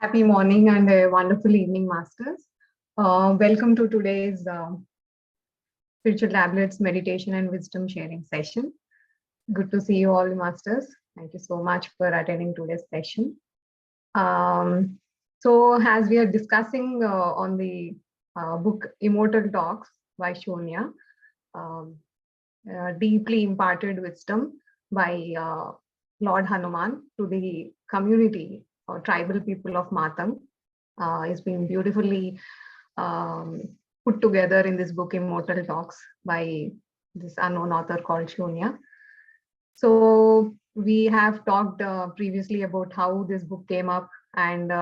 Happy morning and a wonderful evening, Masters. Welcome to today's Spiritual Tablets Meditation and Wisdom Sharing session. Good to see you all, Masters. Thank you so much for attending today's session. As we are discussing on the book Immortal Talks by Shonya, um, deeply imparted wisdom by Lord Hanuman to the community or tribal people of Matang is being beautifully um, put together in this book Immortal Talks by this unknown author called Shonya. So we have talked previously about how this book came up, and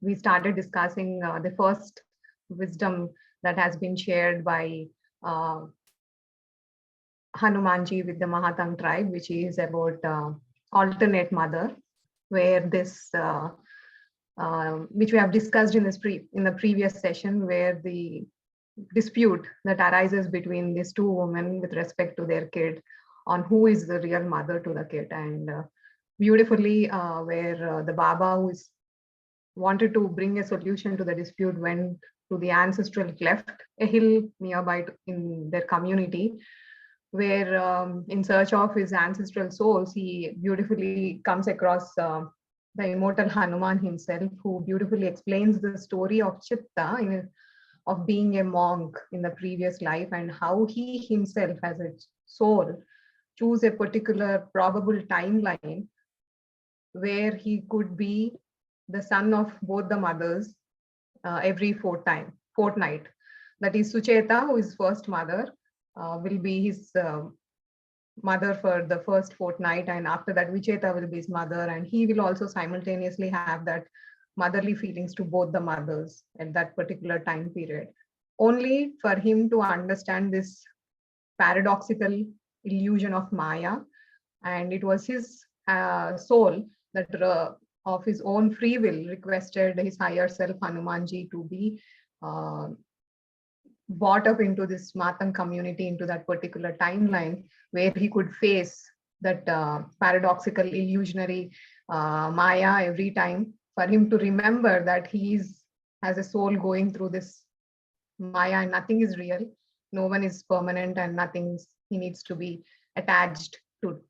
we started discussing the first wisdom that has been shared by Hanumanji with the Mahatang tribe, which is about alternate mother, where this which we have discussed in the previous session, where the dispute that arises between these two women with respect to their kid on who is the real mother to the kid, and beautifully where the Baba, who is wanted to bring a solution to the dispute, went to the ancestral cleft, a hill nearby in their community, where in search of his ancestral souls, he beautifully comes across the immortal Hanuman himself, who beautifully explains the story of Chitta, of being a monk in the previous life, and how he himself as a soul choose a particular probable timeline where he could be the son of both the mothers every fortnight. That is Sucheta, who is first mother, will be his mother for the first fortnight, and after that Vicheta will be his mother, and he will also simultaneously have that motherly feelings to both the mothers at that particular time period, only for him to understand this paradoxical illusion of Maya. And it was his soul that of his own free will requested his higher self Hanumanji to be brought up into this Matang community, into that particular timeline where he could face that paradoxical illusionary Maya every time, for him to remember that he is as a soul going through this Maya, and nothing is real, no one is permanent, and nothing he needs to be attached to.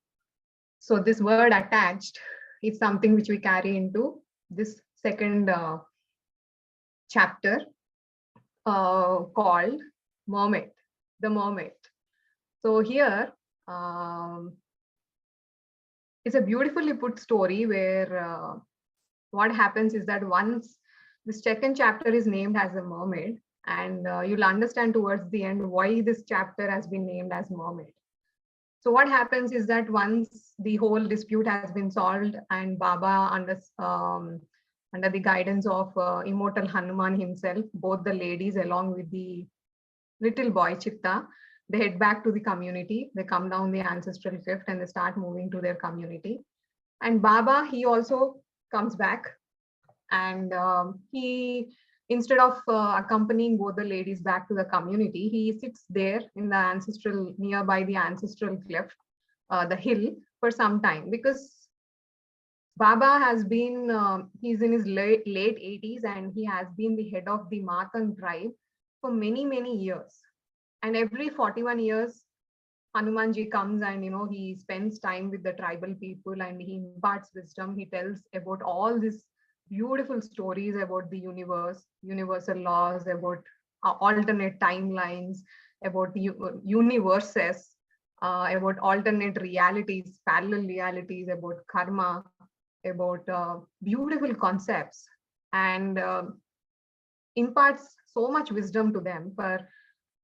So this word attached is something which we carry into this second chapter called Mermaid, the Mermaid. So here it's a beautifully put story where what happens is that once the second chapter is named as a mermaid, and you'll understand towards the end why this chapter has been named as Mermaid. So what happens is that once the whole dispute has been solved, and Baba under the guidance of immortal Hanuman himself, both the ladies along with the little boy Chitta, they head back to the community. They come down the ancestral cliff and they start moving to their community. And Baba, he also comes back, and he, instead of accompanying both the ladies back to the community, he sits there in the nearby the ancestral cliff, the hill, for some time, because Baba has been, he's in his late 80s, and he has been the head of the Matang tribe for many, many years. And every 41 years, Hanumanji comes and, he spends time with the tribal people, and he imparts wisdom. He tells about all these beautiful stories about the universe, universal laws, about alternate timelines, about the universes, about alternate realities, parallel realities, about karma, about beautiful concepts, and imparts so much wisdom to them. For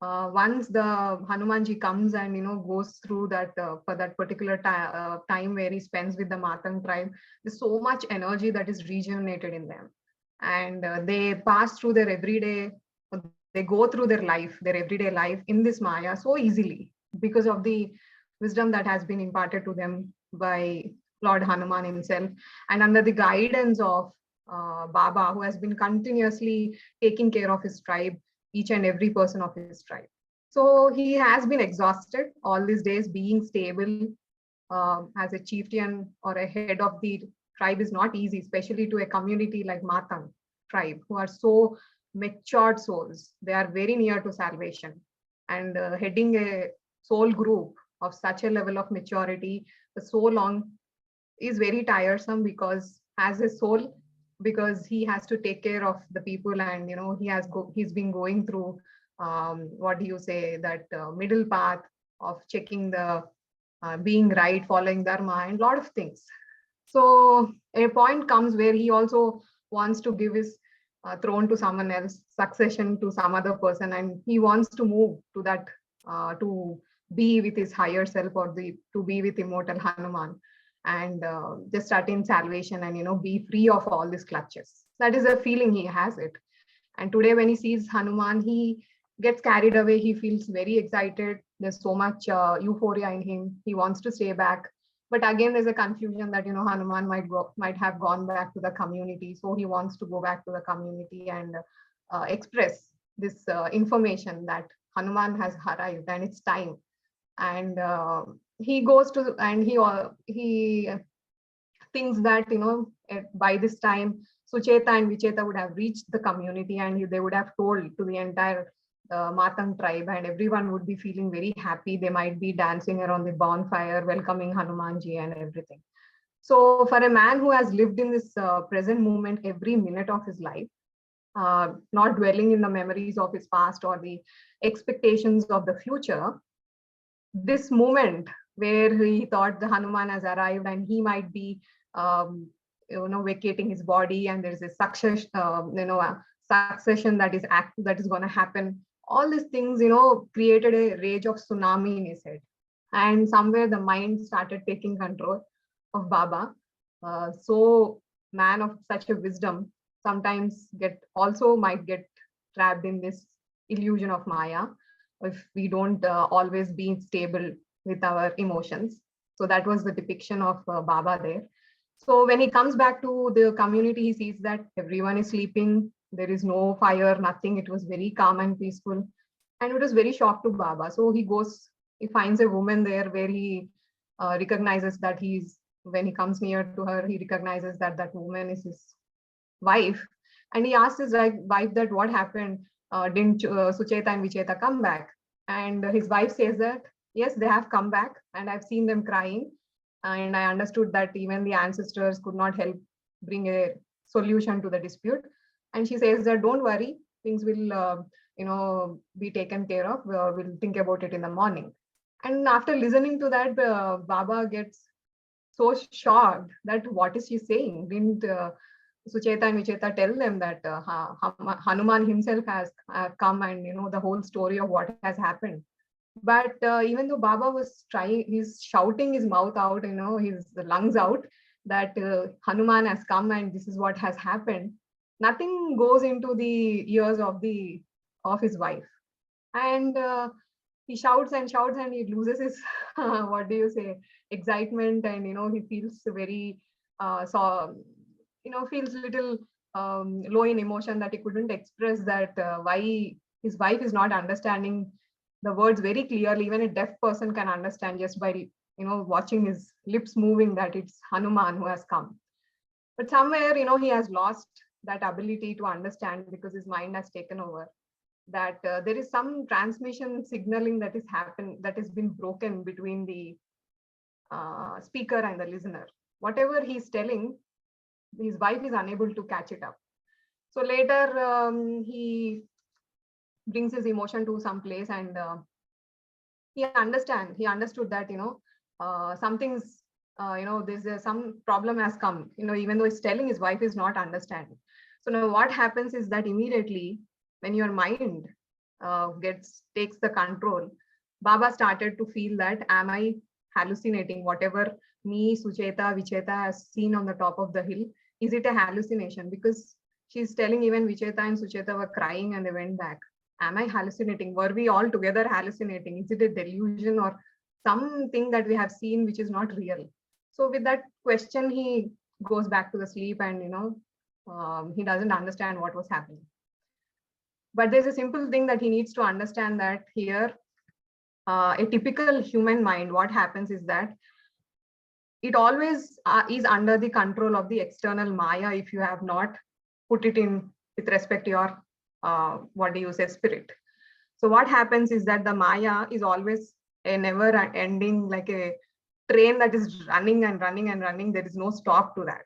once the Hanumanji comes and goes through that for that particular time where he spends with the Matang tribe, there's so much energy that is rejuvenated in them, and they pass through their everyday, they go through their everyday life in this Maya so easily, because of the wisdom that has been imparted to them by Lord Hanuman himself, and under the guidance of Baba, who has been continuously taking care of his tribe, each and every person of his tribe. So he has been exhausted all these days being stable as a chieftain or a head of the tribe is not easy, especially to a community like Matang tribe, who are so matured souls. They are very near to salvation. And heading a soul group of such a level of maturity for so long is very tiresome, because as a soul, because he has to take care of the people, and he's been going through what do you say, that middle path of checking the being right, following dharma, and a lot of things. So a point comes where he also wants to give his throne to someone else, succession to some other person, and he wants to move to that, to be with his higher self, or to be with immortal Hanuman, and just attain salvation, and be free of all these clutches. That is a feeling he has it. And today, when he sees Hanuman, he gets carried away. He feels very excited. There's so much euphoria in him. He wants to stay back. But again, there's a confusion that Hanuman might have gone back to the community. So he wants to go back to the community and express this information that Hanuman has arrived and it's time. And he goes to, and he thinks that by this time Sucheta and Vicheta would have reached the community, and they would have told to the entire Matang tribe, and everyone would be feeling very happy. They might be dancing around the bonfire, welcoming Hanumanji and everything. So for a man who has lived in this present moment every minute of his life, not dwelling in the memories of his past or the expectations of the future, this moment where he thought the Hanuman has arrived and he might be vacating his body, and there's a succession, succession that is going to happen. All these things, created a rage of tsunami in his head, and somewhere the mind started taking control of Baba. So man of such a wisdom sometimes might get trapped in this illusion of Maya if we don't always be stable with our emotions. So that was the depiction of Baba there. So when he comes back to the community, he sees that everyone is sleeping. There is no fire, nothing. It was very calm and peaceful. And it was very shocked to Baba. So he finds a woman there where he recognizes that when he comes near to her, he recognizes that that woman is his wife. And he asks his wife that what happened, didn't Sucheta and Vicheta come back? And his wife says that, yes, they have come back and I've seen them crying. And I understood that even the ancestors could not help bring a solution to the dispute. And she says that, don't worry, things will, be taken care of. We'll think about it in the morning. And after listening to that, Baba gets so shocked that what is she saying? Didn't Sucheta and Vicheta tell them that Hanuman himself has come, and the whole story of what has happened? But even though Baba was trying, he's shouting his mouth out, his lungs out, that Hanuman has come and this is what has happened, nothing goes into the ears of his wife. And he shouts and shouts, and he loses his what do you say, excitement, and he feels very feels little low in emotion, that he couldn't express that why his wife is not understanding the words very clearly. Even a deaf person can understand just by watching his lips moving that it's Hanuman who has come. But somewhere he has lost that ability to understand, because his mind has taken over, that there is some transmission signaling that has been broken between the speaker and the listener. Whatever he's telling, his wife is unable to catch it up. So later he brings his emotion to some place, and he understood that something's there's some problem has come, even though he's telling, his wife is not understanding. So now what happens is that immediately when your mind takes the control, Baba started to feel that, am I hallucinating? Whatever Sucheta, Vicheta has seen on the top of the hill, is it a hallucination? Because she's telling even Vicheta and Sucheta were crying and they went back. Am I hallucinating? Were we all together hallucinating? Is it a delusion or something that we have seen which is not real? So with that question, he goes back to the sleep, and he doesn't understand what was happening. But there's a simple thing that he needs to understand, that here a typical human mind, what happens is that it always is under the control of the external Maya if you have not put it in with respect to your, what do you say, spirit. So what happens is that the Maya is always a never ending, like a train that is running and running and running. There is no stop to that.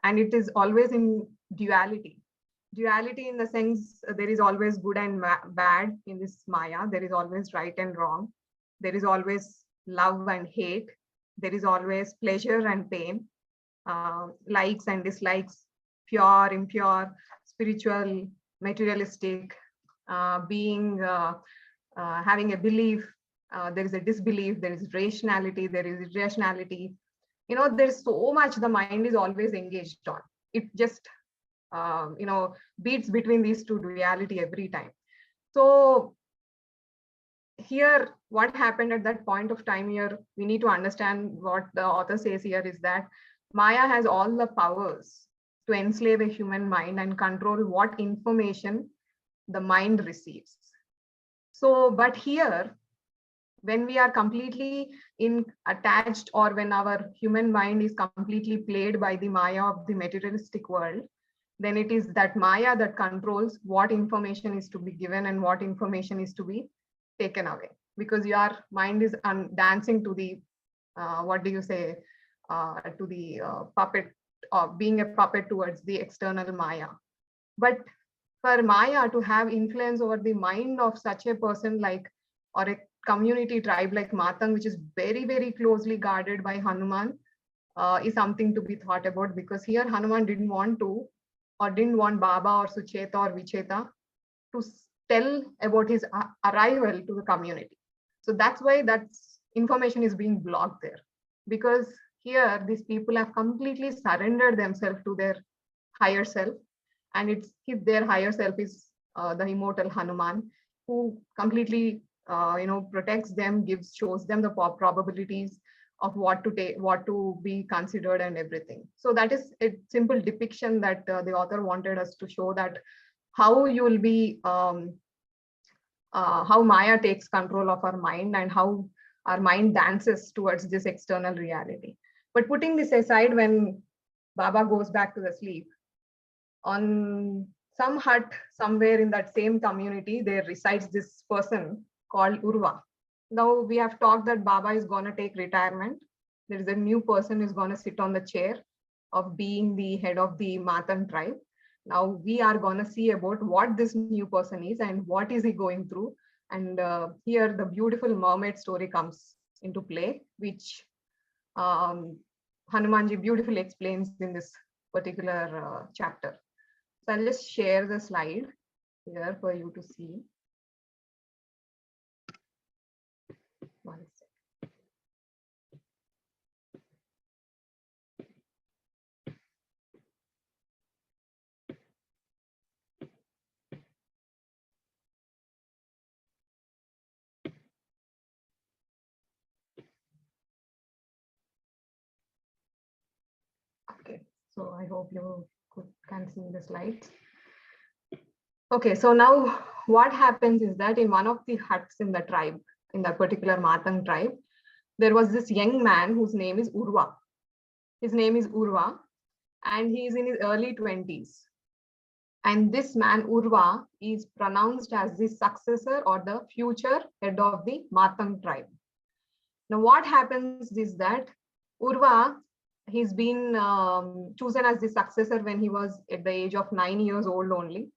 And it is always in duality. Duality in the sense there is always good and bad in this Maya. There is always right and wrong. There is always love and hate. There is always pleasure and pain, likes and dislikes, pure, impure, spiritual, materialistic, having a belief, there is a disbelief, there is rationality, there is irrationality. There's so much the mind is always engaged on. It just, beats between these two duality every time. So here, what happened at that point of time here, we need to understand what the author says here is that Maya has all the powers to enslave a human mind and control what information the mind receives. So, but here, when we are completely attached, or when our human mind is completely played by the Maya of the materialistic world, then it is that Maya that controls what information is to be given and what information is to be taken away, because your mind is dancing to the, what do you say, to the puppet, or being a puppet towards the external Maya. But for Maya to have influence over the mind of such a person, like, or a community tribe like Matang, which is very, very closely guarded by Hanuman, is something to be thought about, because here Hanuman didn't want Baba or Sucheta or Vicheta to tell about his arrival to the community. So that's why that information is being blocked there, because here these people have completely surrendered themselves to their higher self, and it's their higher self is the immortal Hanuman, who completely protects them, shows them the probabilities of what to take, what to be considered, and everything. So that is a simple depiction that the author wanted us to show, that how you will be, how Maya takes control of our mind and how our mind dances towards this external reality. But putting this aside, when Baba goes back to the sleep, on some hut somewhere in that same community, there resides this person called Urva. Now we have talked that Baba is going to take retirement. There is a new person who is going to sit on the chair of being the head of the Matan tribe. Now we are going to see about what this new person is and what is he going through. And here the beautiful mermaid story comes into play, which Hanumanji beautifully explains in this particular chapter. So I'll just share the slide here for you to see. One second. Okay, so I hope you can see the slides. Okay, so now what happens is that in one of the huts in the tribe, in that particular Matang tribe, there was this young man whose name is Urva. His name is Urva, and he is in his early 20s. And this man, Urva, is pronounced as the successor or the future head of the Matang tribe. Now, what happens is that Urva, he's been chosen as the successor when he was at the age of 9 years old only,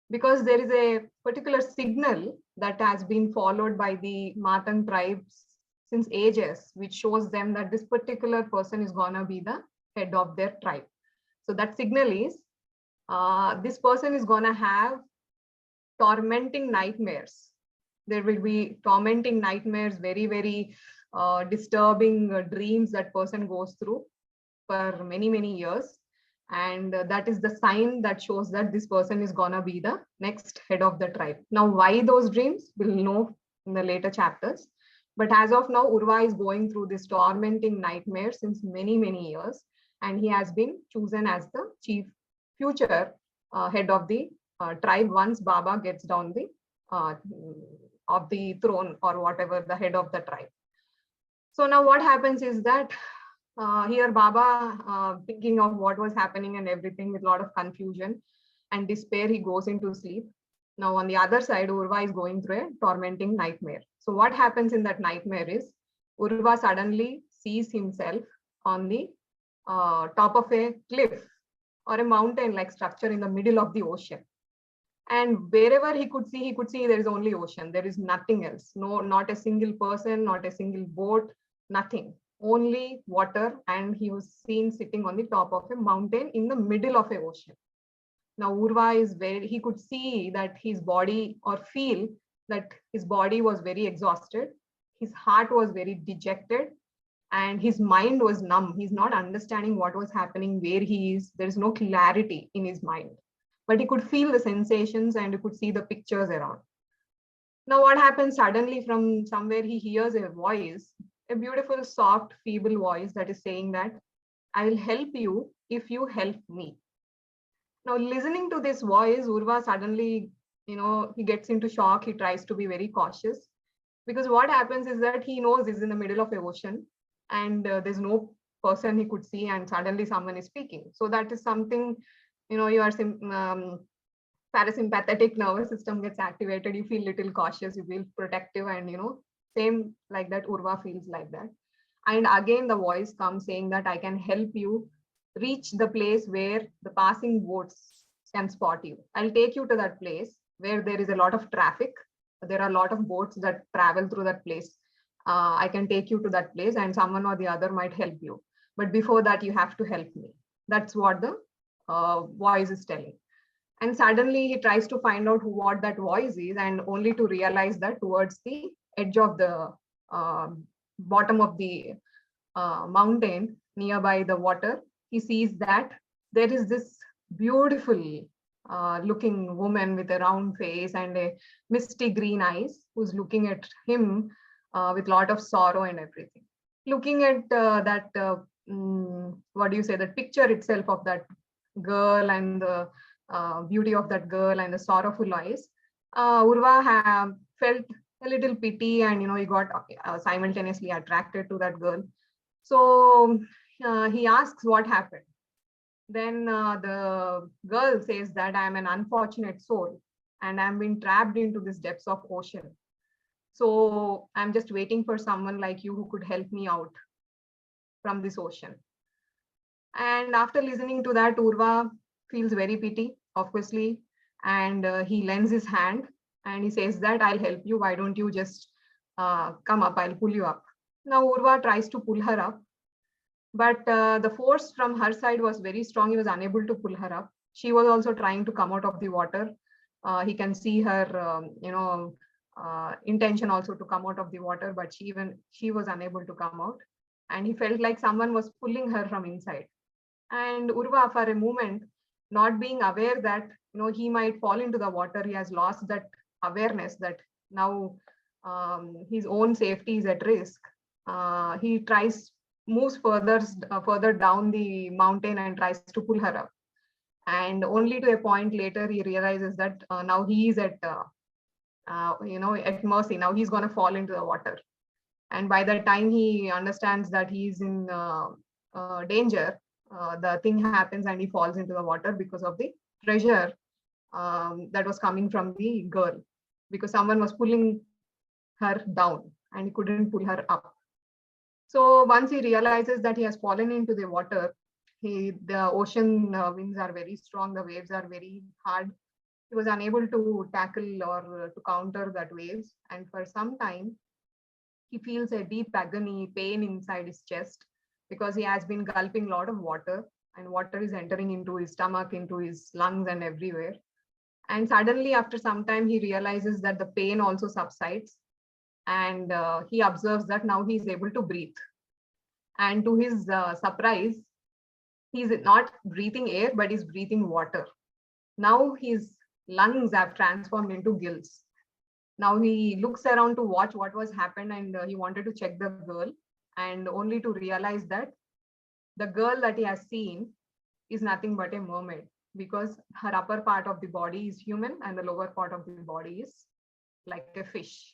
because there is a particular signal that has been followed by the Matang tribes since ages, which shows them that this particular person is going to be the head of their tribe. So that signal is this person is going to have tormenting nightmares. There will be tormenting nightmares, very, very disturbing dreams that person goes through for many, many years. And that is the sign that shows that this person is going to be the next head of the tribe. Now, why those dreams, we'll know in the later chapters. But as of now, Urva is going through this tormenting nightmare since many, many years. And he has been chosen as the future head of the tribe once Baba gets down the of the throne, or whatever, the head of the tribe. So now what happens is that Here Baba, thinking of what was happening and everything with a lot of confusion and despair, he goes into sleep. Now on the other side, Urva is going through a tormenting nightmare. So what happens in that nightmare is Urva suddenly sees himself on the top of a cliff or a mountain like structure in the middle of the ocean. And wherever he could see there is only ocean. There is nothing else. No, not a single person, not a single boat, nothing. Only water. And he was seen sitting on the top of a mountain in the middle of a ocean. Now Urva is very, he could see that his body, or feel that his body was very exhausted. His heart was very dejected and his mind was numb. He's not understanding what was happening, where he is. There is no clarity in his mind, but he could feel the sensations and he could see the pictures around. Now what happens, suddenly from somewhere he hears a voice, a beautiful, soft, feeble voice that is saying that I will help you if you help me. Now listening to this voice, Urva suddenly, he gets into shock. He tries to be very cautious, because what happens is that he knows he's in the middle of the ocean and there's no person he could see, and suddenly someone is speaking. So that is something, your parasympathetic nervous system gets activated. You feel little cautious, you feel protective, and same like that, Urva feels like that. And again the voice comes saying that I can help you reach the place where the passing boats can spot you. I'll take you to that place where there is a lot of traffic. There are a lot of boats that travel through that place. I can take you to that place and someone or the other might help you. But before that, you have to help me. That's what the voice is telling. And suddenly he tries to find out what that voice is, and only to realize that towards the edge of the bottom of the mountain, nearby the water, he sees that there is this beautiful looking woman with a round face and a misty green eyes, who's looking at him with a lot of sorrow and everything. Looking at that, what do you say, that picture itself of that girl and the beauty of that girl and the sorrowful eyes, Urva felt a little pity, and he got simultaneously attracted to that girl. So he asks what happened. Then the girl says that I am an unfortunate soul and I'm been trapped into this depths of ocean. So I'm just waiting for someone like you who could help me out from this ocean. And after listening to that, Urva feels very pity, obviously, and he lends his hand and he says that I'll help you. Why don't you just come up? I'll pull you up. Now Urva tries to pull her up, but the force from her side was very strong. He was unable to pull her up. She was also trying to come out of the water. He can see her, intention also to come out of the water, but she was unable to come out. And he felt like someone was pulling her from inside. And Urva, for a moment, not being aware that he might fall into the water, he has lost that awareness that now his own safety is at risk. He moves further down the mountain and tries to pull her up. And only to a point later, he realizes that now he is at mercy. Now he's going to fall into the water. And by the time he understands that he's in danger, the thing happens and he falls into the water because of the pressure that was coming from the girl, because someone was pulling her down and he couldn't pull her up. So once he realizes that he has fallen into the water, the ocean winds are very strong, the waves are very hard. He was unable to tackle or to counter that waves, and for some time he feels a deep agony, pain inside his chest, because he has been gulping a lot of water, and water is entering into his stomach, into his lungs and everywhere. And suddenly after some time he realizes that the pain also subsides, and he observes that now he is able to breathe. And to his surprise, he's not breathing air, but he's breathing water. Now his lungs have transformed into gills. Now he looks around to watch what was happened, and he wanted to check the girl, and only to realize that the girl that he has seen is nothing but a mermaid, because her upper part of the body is human and the lower part of the body is like a fish.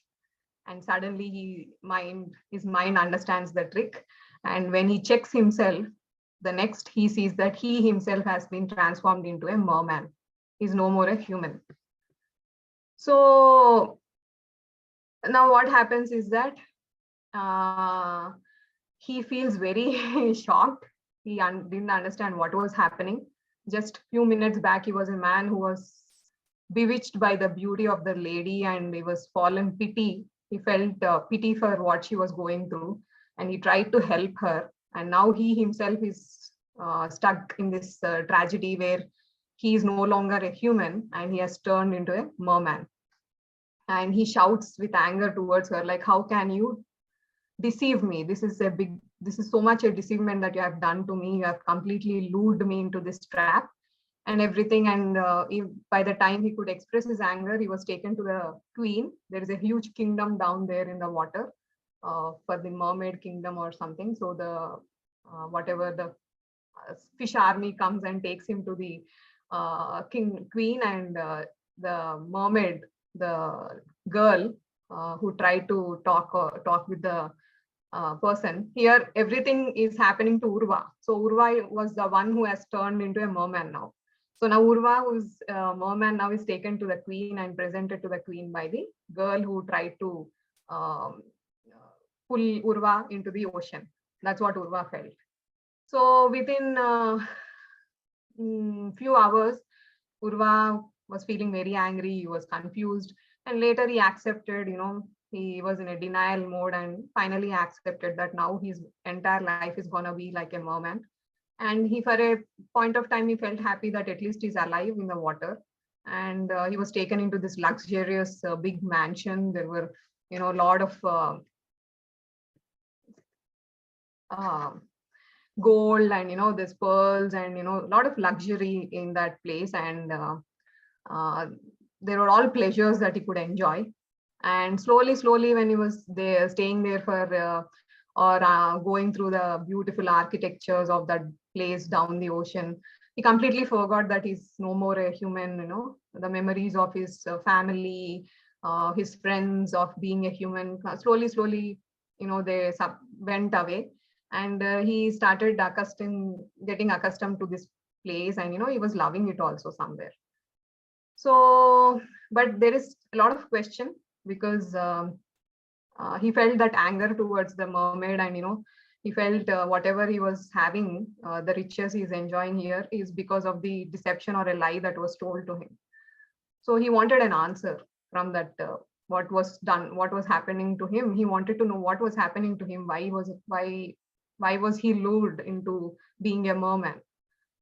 And suddenly his mind understands the trick, And when he checks himself, the next he sees that he himself has been transformed into a merman. He's no more a human. So now what happens is that uh, he feels very shocked. He didn't understand what was happening. Just few minutes back, he was a man who was bewitched by the beauty of the lady, and he was fallen pity. He felt pity for what she was going through, and he tried to help her. And now he himself is stuck in this tragedy where he is no longer a human and he has turned into a merman. And he shouts with anger towards her, like, how can you deceive me? This is so much a deceivement that you have done to me. You have completely lured me into this trap and everything. And by the time he could express his anger, he was taken to the queen. There is a huge kingdom down there in the water, for the mermaid kingdom or something. So the whatever the fish army comes and takes him to the queen, and the mermaid, the girl who tried to talk with the person. Here, everything is happening to Urva. So Urva was the one who has turned into a merman now. So now Urva, who's a merman, now is taken to the queen and presented to the queen by the girl who tried to um, pull Urva into the ocean. That's what Urva felt. So within few hours, Urva was feeling very angry. He was confused, and later he accepted. He was in a denial mode, and finally accepted that now his entire life is gonna be like a merman. And he, for a point of time, he felt happy that at least he's alive in the water. And he was taken into this luxurious big mansion. There were, a lot of uh, gold, and this pearls, and a lot of luxury in that place. And uh, there were all pleasures that he could enjoy. And slowly, when he was there, staying there for or going through the beautiful architectures of that place down the ocean, he completely forgot that he's no more a human. The memories of his family, his friends, of being a human, slowly, they went away. And he started getting accustomed to this place, and he was loving it also somewhere. So, but there is a lot of question, because he felt that anger towards the mermaid, and he felt whatever he was having, the riches he's enjoying here, is because of the deception or a lie that was told to him. So he wanted an answer from that, what was done, what was happening to him. He wanted to know what was happening to him. Why was he lured into being a merman?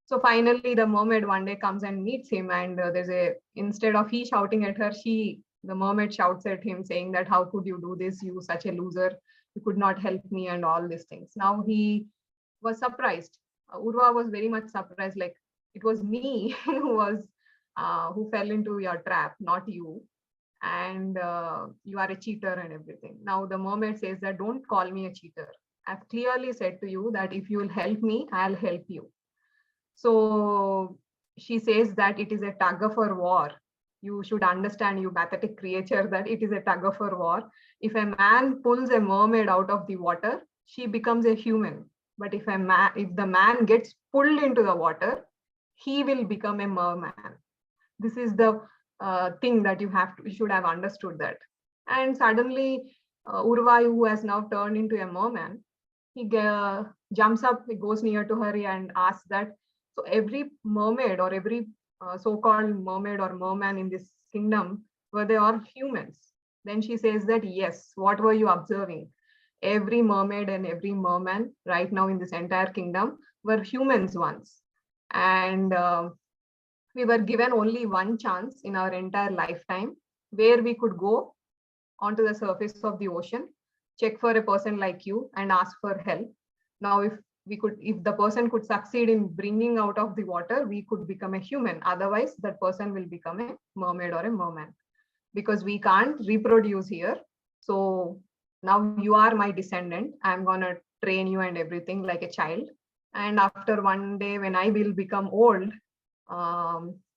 So finally, the mermaid one day comes and meets him, and instead of he shouting at her, the mermaid shouts at him, saying that, how could you do this? You such a loser. You could not help me, and all these things. Now he was surprised. Urva was very much surprised, like, it was me who fell into your trap, not you. And you are a cheater and everything. Now the mermaid says that, don't call me a cheater. I've clearly said to you that if you will help me, I'll help you. So she says that it is a tug of war. You should understand, you pathetic creature, that it is a tug of war. If a man pulls a mermaid out of the water, she becomes a human. But if the man gets pulled into the water, he will become a merman. This is the thing that you should have understood that. And suddenly, Urva, who has now turned into a merman, he jumps up, he goes near to her and asks that, so every mermaid, or every so-called mermaid or merman in this kingdom, were they all humans? Then she says that, yes. What were you observing? Every mermaid and every merman right now in this entire kingdom were humans once. And we were given only one chance in our entire lifetime, where we could go onto the surface of the ocean, check for a person like you, and ask for help. Now, if the person could succeed in bringing out of the water, we could become a human. Otherwise, that person will become a mermaid or a merman, because we can't reproduce here. So now you are my descendant. I'm gonna train you and everything like a child. And after one day, when I will become old,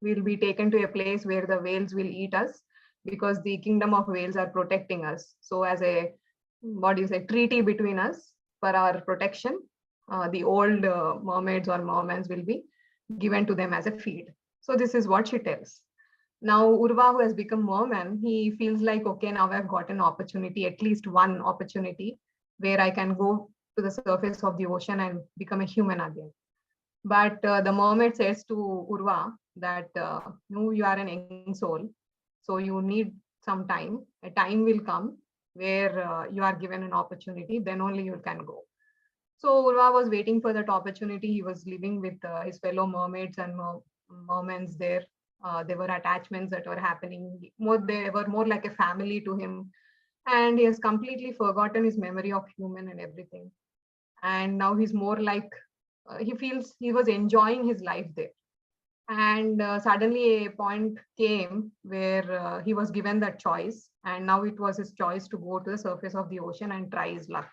we'll be taken to a place where the whales will eat us, because the kingdom of whales are protecting us. So as a, what do you say, treaty between us, for our protection, the old mermaids or mermans will be given to them as a feed. So this is what she tells. Now Urva, who has become merman, he feels like, okay, now I've got an opportunity, at least one opportunity, where I can go to the surface of the ocean and become a human again. But the mermaid says to Urva that no, you are an young soul, so you need some time. A time will come where you are given an opportunity, then only you can go. So Urva was waiting for that opportunity. He was living with his fellow mermaids and mermen there. There were attachments that were happening. They were more like a family to him. And he has completely forgotten his memory of human and everything. And now he's more like, he feels he was enjoying his life there. And suddenly a point came where he was given that choice. And now it was his choice to go to the surface of the ocean and try his luck.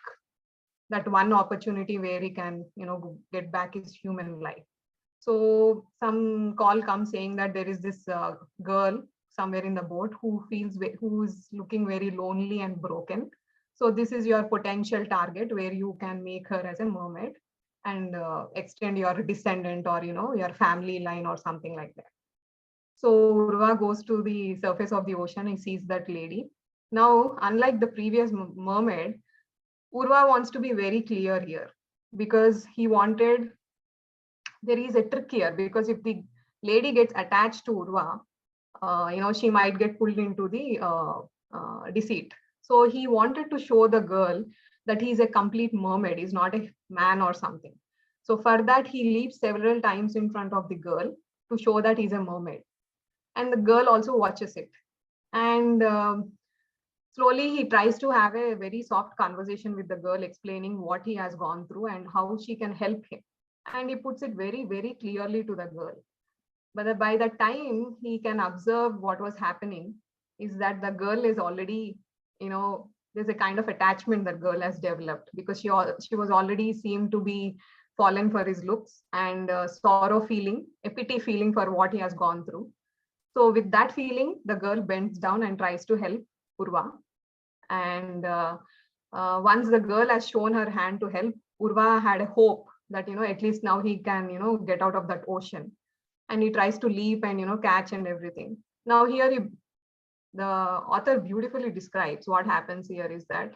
That one opportunity where he can, get back his human life. So some call comes saying that there is this girl somewhere in the boat who is looking very lonely and broken. So this is your potential target where you can make her as a mermaid and extend your descendant or your family line or something like that. So Urva goes to the surface of the ocean and sees that lady. Now, unlike the previous mermaid, Urva wants to be very clear here because there is a trick here, because if the lady gets attached to Urva, she might get pulled into the deceit. So he wanted to show the girl that he's a complete mermaid, he's not a man or something. So for that, he leaps several times in front of the girl to show that he's a mermaid. And the girl also watches it. And slowly he tries to have a very soft conversation with the girl, explaining what he has gone through and how she can help him. And he puts it very, very clearly to the girl. But by the time he can observe what was happening, is that the girl is already, there's a kind of attachment that girl has developed, because she was already seemed to be fallen for his looks and sorrow feeling, a pity feeling for what he has gone through. So with that feeling, the girl bends down and tries to help Urva. And once the girl has shown her hand to help, Urva had a hope that, at least now he can, get out of that ocean. And he tries to leap and, catch and everything. Now here, the author beautifully describes what happens here is that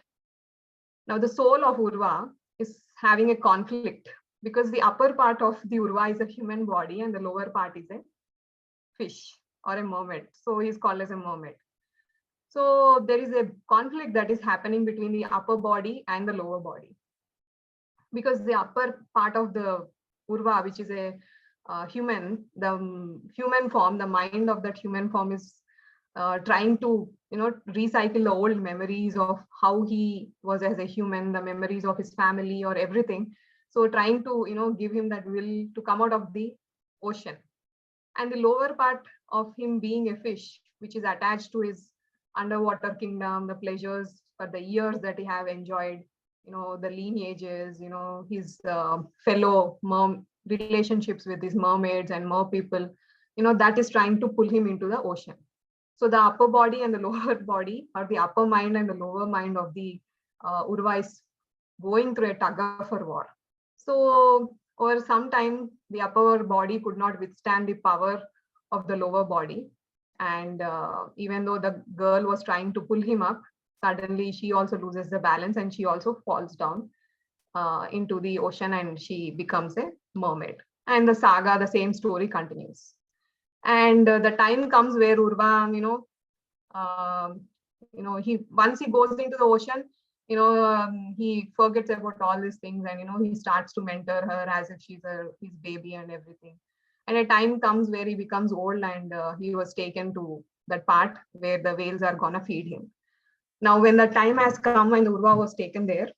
now the soul of Urva is having a conflict, because the upper part of the Urva is a human body and the lower part is a fish or a mermaid. So he's called as a mermaid. So there is a conflict that is happening between the upper body and the lower body, because the upper part of the Urva, which is a human, the human form, the mind of that human form is trying to recycle the old memories of how he was as a human, the memories of his family or everything. So trying to give him that will to come out of the ocean. And the lower part of him being a fish, which is attached to his underwater kingdom, the pleasures for the years that he have enjoyed, the lineages, his fellow relationships with these mermaids and mer people, that is trying to pull him into the ocean. So the upper body and the lower body, or the upper mind and the lower mind of the Urva, is going through a tug of war. So over some time, the upper body could not withstand the power of the lower body. And even though the girl was trying to pull him up, suddenly she also loses the balance and she also falls down into the ocean and she becomes a mermaid. And the saga, the same story continues. And the time comes where Urva, he once he goes into the ocean, he forgets about all these things and he starts to mentor her as if she's his baby and everything. And a time comes where he becomes old and he was taken to that part where the whales are gonna feed him. Now, when the time has come and Urva was taken there,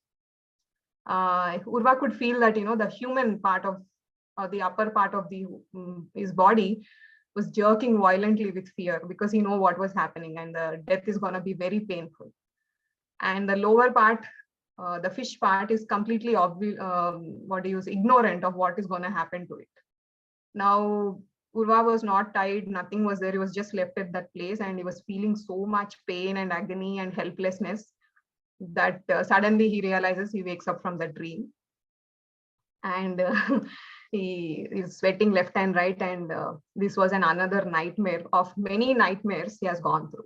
Urva could feel that the human part of the upper part of his body was jerking violently with fear, because he know what was happening and the death is gonna be very painful. And the lower part, the fish part, is completely ignorant of what is gonna happen to it. Now, Urva was not tied, nothing was there. He was just left at that place and he was feeling so much pain and agony and helplessness. that suddenly he realizes, he wakes up from the dream, and he is sweating left and right, and this was another nightmare of many nightmares he has gone through.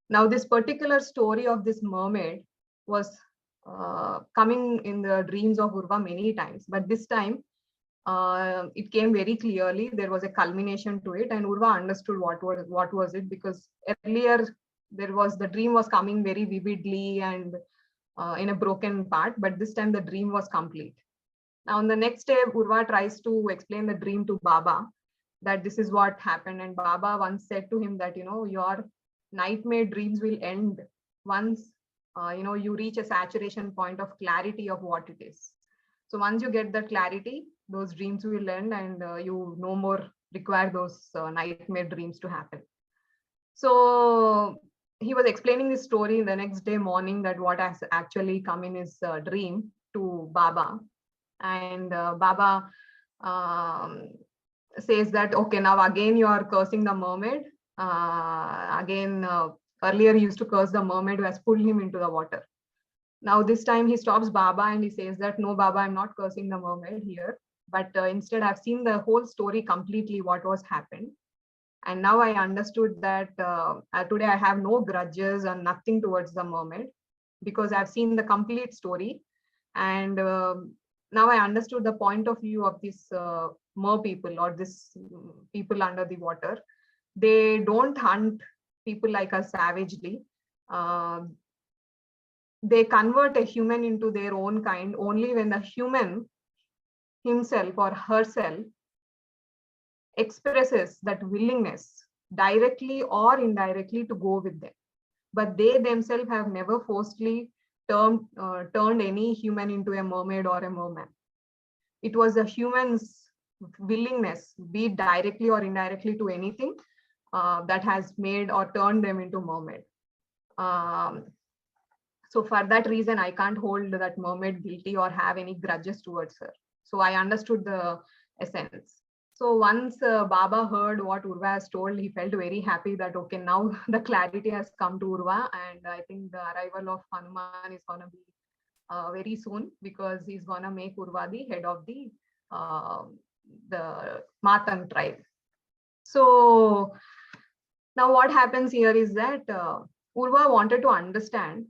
Now this particular story of this mermaid was coming in the dreams of Urva many times, but this time it came very clearly. There was a culmination to it, and Urva understood what was it, because earlier the dream was coming very vividly and in a broken part, but this time the dream was complete. Now, on the next day, Urva tries to explain the dream to Baba, that this is what happened. And Baba once said to him that, your nightmare dreams will end once, you reach a saturation point of clarity of what it is. So once you get that clarity, those dreams will end, and you no more require those nightmare dreams to happen. So he was explaining this story the next day morning, that what has actually come in his dream to Baba. And Baba says that, okay, now again you are cursing the mermaid. Earlier he used to curse the mermaid who has pulled him into the water. Now this time he stops Baba and he says that, no, Baba, I'm not cursing the mermaid here, but instead I've seen the whole story completely, what was happened. And now I understood that today I have no grudges or nothing towards the mermaid, because I've seen the complete story. And now I understood the point of view of these mer people, or this people under the water. They don't hunt people like us savagely. They convert a human into their own kind only when the human himself or herself expresses that willingness, directly or indirectly, to go with them. But they themselves have never forcefully turned any human into a mermaid or a merman. It was a human's willingness, be it directly or indirectly to anything, that has made or turned them into mermaid. So for that reason, I can't hold that mermaid guilty or have any grudges towards her. So I understood the essence. So once Baba heard what Urva has told, he felt very happy that, okay, now the clarity has come to Urva, and I think the arrival of Hanuman is going to be very soon, because he's going to make Urva the head of the Matang tribe. So now what happens here is that Urva wanted to understand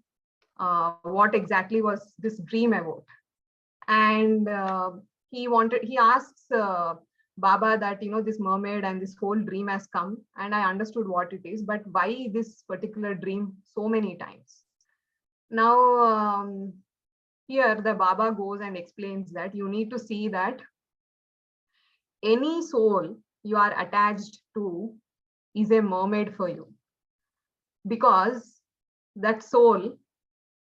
what exactly was this dream about. And he asks Baba that, this mermaid and this whole dream has come, and I understood what it is, but why this particular dream so many times? Now, here the Baba goes and explains that you need to see that any soul you are attached to is a mermaid for you, because that soul,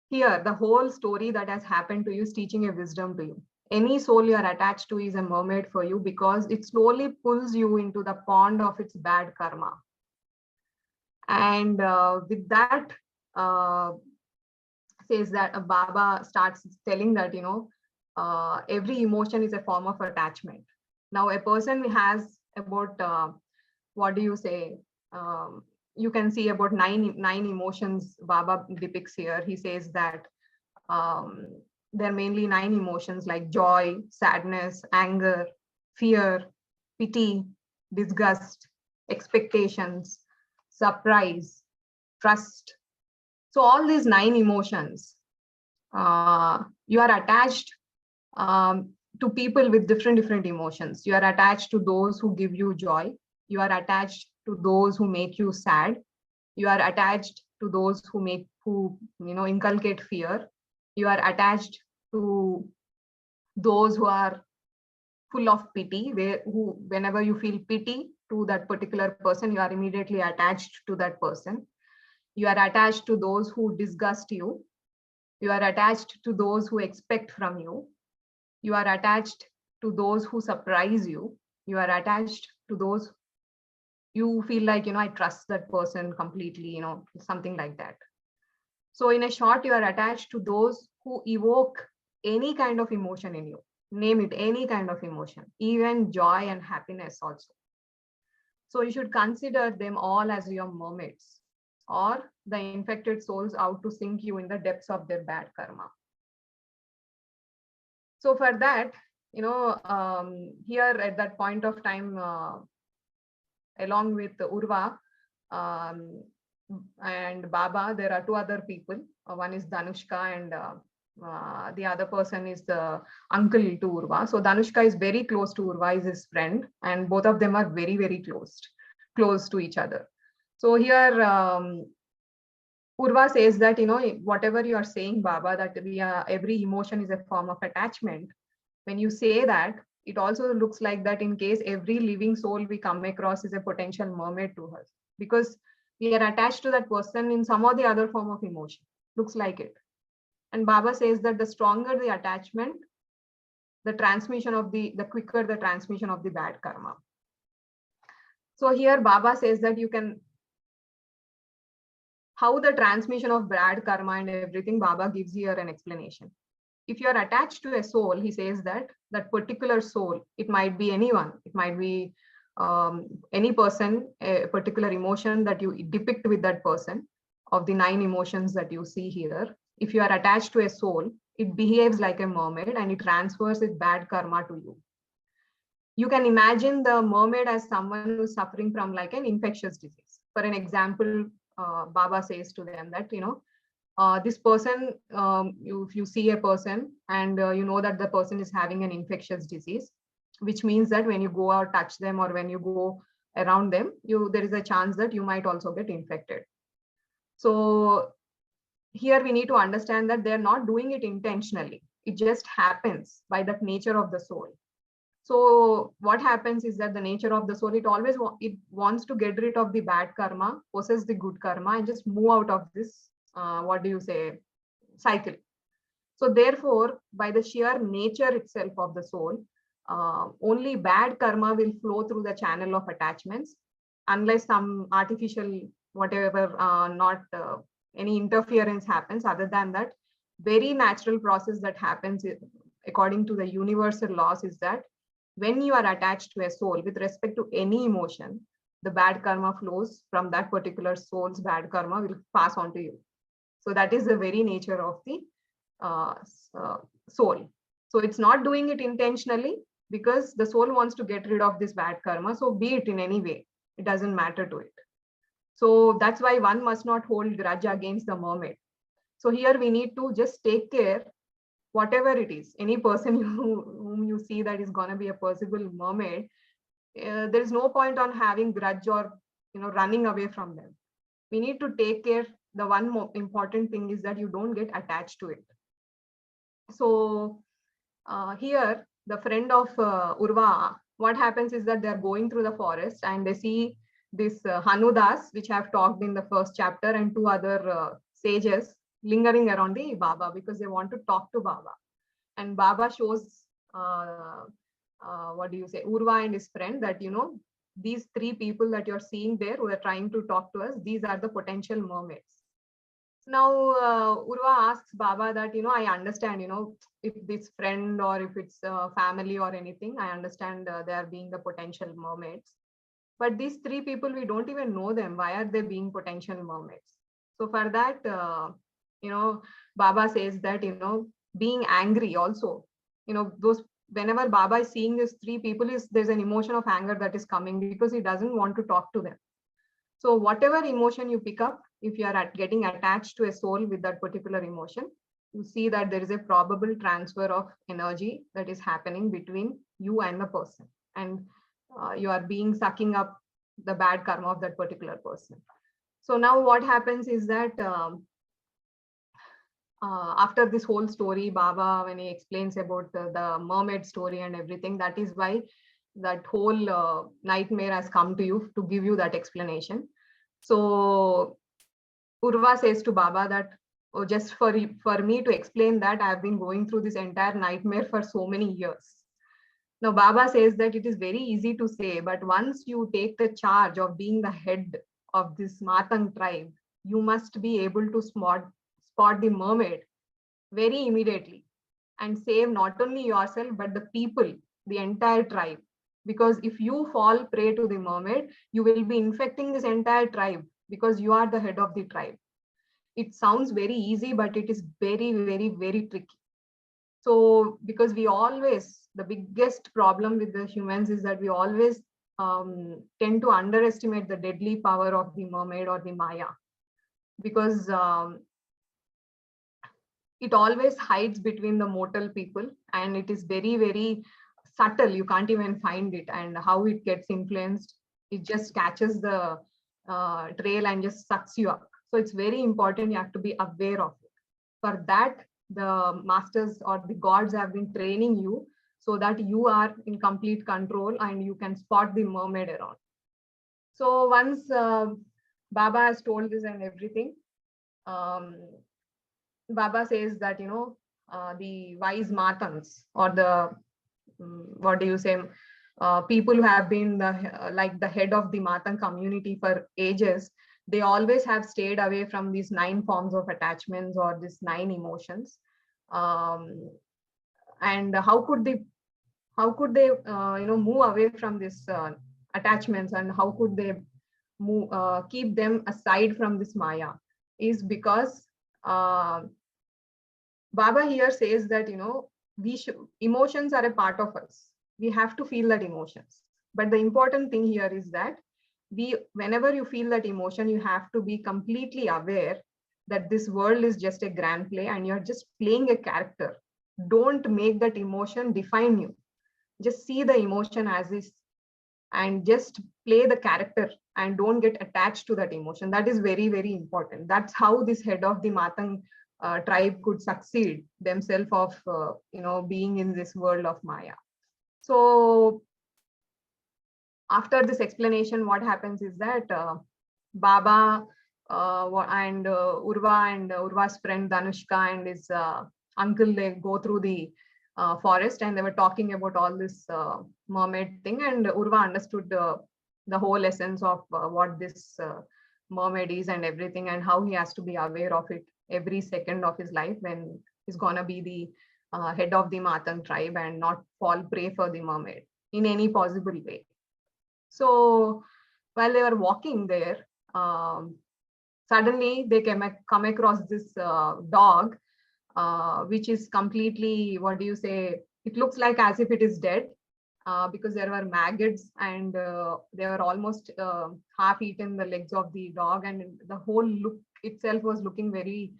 here the whole story that has happened to you is teaching a wisdom to you. Any soul you are attached to is a mermaid for you, because it slowly pulls you into the pond of its bad karma. And with that, says that Baba starts telling that, every emotion is a form of attachment. Now a person has about what do you say, you can see about nine emotions Baba depicts here. He says that there are mainly 9 emotions, like joy, sadness, anger, fear, pity, disgust, expectations, surprise, trust. So all these 9 emotions, you are attached to people with different emotions. You are attached to those who give you joy. You are attached to those who make you sad. You are attached to those who inculcate fear. You are attached to those who are full of pity, whenever you feel pity to that particular person, you are immediately attached to that person. You are attached to those who disgust you. You are attached to those who expect from you. You are attached to those who surprise you. You are attached to those you feel like, I trust that person completely, something like that. So in a short, you are attached to those who evoke any kind of emotion in you. Name it, any kind of emotion, even joy and happiness also. So you should consider them all as your mermaids. or the infected souls out to sink you in the depths of their bad karma. So for that, here at that point of time, along with Urva and Baba, there are two other people. One is Danushka, and the other person is the uncle to Urva. So Danushka is very close to Urva, is his friend, and both of them are very, very close to each other. So here, Urva says that, whatever you are saying, Baba, that every emotion is a form of attachment. When you say that, it also looks like that in case every living soul we come across is a potential mermaid to us, because we are attached to that person in some or the other form of emotion. Looks like it. And Baba says that the stronger the attachment, the quicker the transmission of the bad karma. So here Baba says that how the transmission of bad karma and everything, Baba gives here an explanation. If you are attached to a soul, he says that particular soul, it might be anyone, it might be any person, a particular emotion that you depict with that person, of the 9 emotions that you see here. If you are attached to a soul, it behaves like a mermaid and it transfers its bad karma to you. You can imagine the mermaid as someone who's suffering from like an infectious disease. For an example, Baba says to them that, this person, if you see a person and you know that the person is having an infectious disease, which means that when you go out, touch them, or when you go around them, there is a chance that you might also get infected. So here we need to understand that they're not doing it intentionally. It just happens by that nature of the soul. So what happens is that the nature of the soul, it wants to get rid of the bad karma, possess the good karma, and just move out of this, cycle. So therefore, by the sheer nature itself of the soul, only bad karma will flow through the channel of attachments, unless some artificial, whatever, not any interference happens. Other than that, very natural process that happens according to the universal laws is that when you are attached to a soul with respect to any emotion, the bad karma flows from that particular soul's bad karma will pass on to you. So that is the very nature of the soul. So it's not doing it intentionally, because the soul wants to get rid of this bad karma. So be it in any way, it doesn't matter to it. So that's why one must not hold grudge against the mermaid. So here we need to just take care, whatever it is, any person whom you see that is going to be a possible mermaid, there is no point on having grudge or running away from them. We need to take care. The one more important thing is that you don't get attached to it. So here the friend of Urva, what happens is that they're going through the forest and they see this Hanudas, which I've talked in the first chapter, and 2 other sages lingering around the Baba because they want to talk to Baba. And Baba shows Urva and his friend that, these 3 people that you're seeing there who are trying to talk to us, these are the potential mermaids. Now Urva asks Baba that, I understand, if this friend or if it's family or anything, I understand they are being the potential mermaids. But these 3 people, we don't even know them. Why are they being potential mermaids? So for that, Baba says that, being angry also, whenever Baba is seeing these 3 people, there's an emotion of anger that is coming because he doesn't want to talk to them. So whatever emotion you pick up, if you are getting attached to a soul with that particular emotion, you see that there is a probable transfer of energy that is happening between you and the person. And you are sucking up the bad karma of that particular person. So now what happens is that after this whole story, Baba, when he explains about the mermaid story and everything, that is why that whole nightmare has come to you, to give you that explanation. So Urva says to Baba that, oh, just for me to explain that, I have been going through this entire nightmare for so many years. Now Baba says that it is very easy to say, but once you take the charge of being the head of this Matang tribe, you must be able to spot the mermaid very immediately and save not only yourself, but the people, the entire tribe. Because if you fall prey to the mermaid, you will be infecting this entire tribe because you are the head of the tribe. It sounds very easy, but it is very, very, very tricky. So because we always, the biggest problem with the humans is that we always tend to underestimate the deadly power of the mermaid or the Maya, because it always hides between the mortal people, and it is very, very subtle. You can't even find it, and how it gets influenced, it just catches the trail and just sucks you up. So it's very important, you have to be aware of it. For that, the masters or the gods have been training you so that you are in complete control and you can spot the mermaid around. So once Baba has told this and everything, um, Baba says that, the wise matans, or the, what do you say, people who have been like the head of the Matan community for ages, they always have stayed away from these 9 forms of attachments or these 9 emotions. And how could they move away from this attachments, and how could they keep them aside from this Maya, is because Baba here says that, emotions are a part of us. We have to feel that emotions. But the important thing here is that whenever you feel that emotion, you have to be completely aware that this world is just a grand play and you're just playing a character. Don't make that emotion define you. Just see the emotion as is and just play the character, and don't get attached to that emotion. That is very, very important. That's how this head of the Matang tribe could succeed themselves of being in this world of Maya. So after this explanation, what happens is that Baba and Urva and Urva's friend Danushka and his uncle, they go through the forest, and they were talking about all this mermaid thing, and Urva understood the whole essence of what this mermaid is and everything, and how he has to be aware of it every second of his life when he's gonna be the head of the Matang tribe, and not fall prey for the mermaid in any possible way. So while they were walking there, suddenly they come across this dog, which is completely, what do you say, it looks like as if it is dead, because there were maggots, and they were almost half eaten the legs of the dog, and the whole look itself was looking very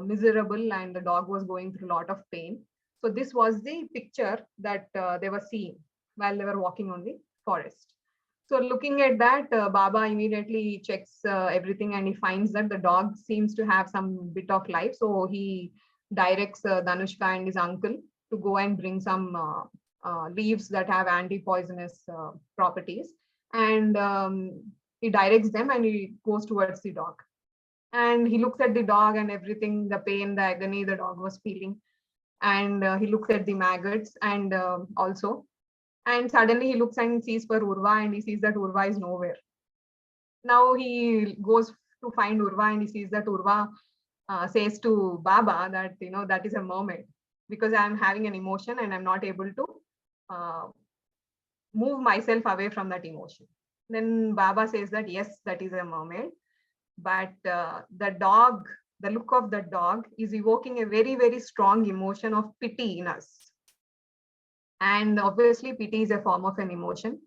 miserable, and the dog was going through a lot of pain. So this was the picture that they were seeing while they were walking on the forest. So looking at that, Baba immediately checks everything, and he finds that the dog seems to have some bit of life. So he directs Danushka and his uncle to go and bring some leaves that have anti-poisonous properties. And he directs them, and he goes towards the dog. And he looks at the dog and everything, the pain, the agony the dog was feeling. And he looks at the maggots and also. And suddenly he looks and sees for Urva, and he sees that Urva is nowhere. Now he goes to find Urva, and he sees that Urva says to Baba that, that is a mermaid, because I'm having an emotion and I'm not able to move myself away from that emotion. Then Baba says that, yes, that is a mermaid, but the look of the dog is evoking a very, very strong emotion of pity in us. And obviously, pity is a form of an emotion.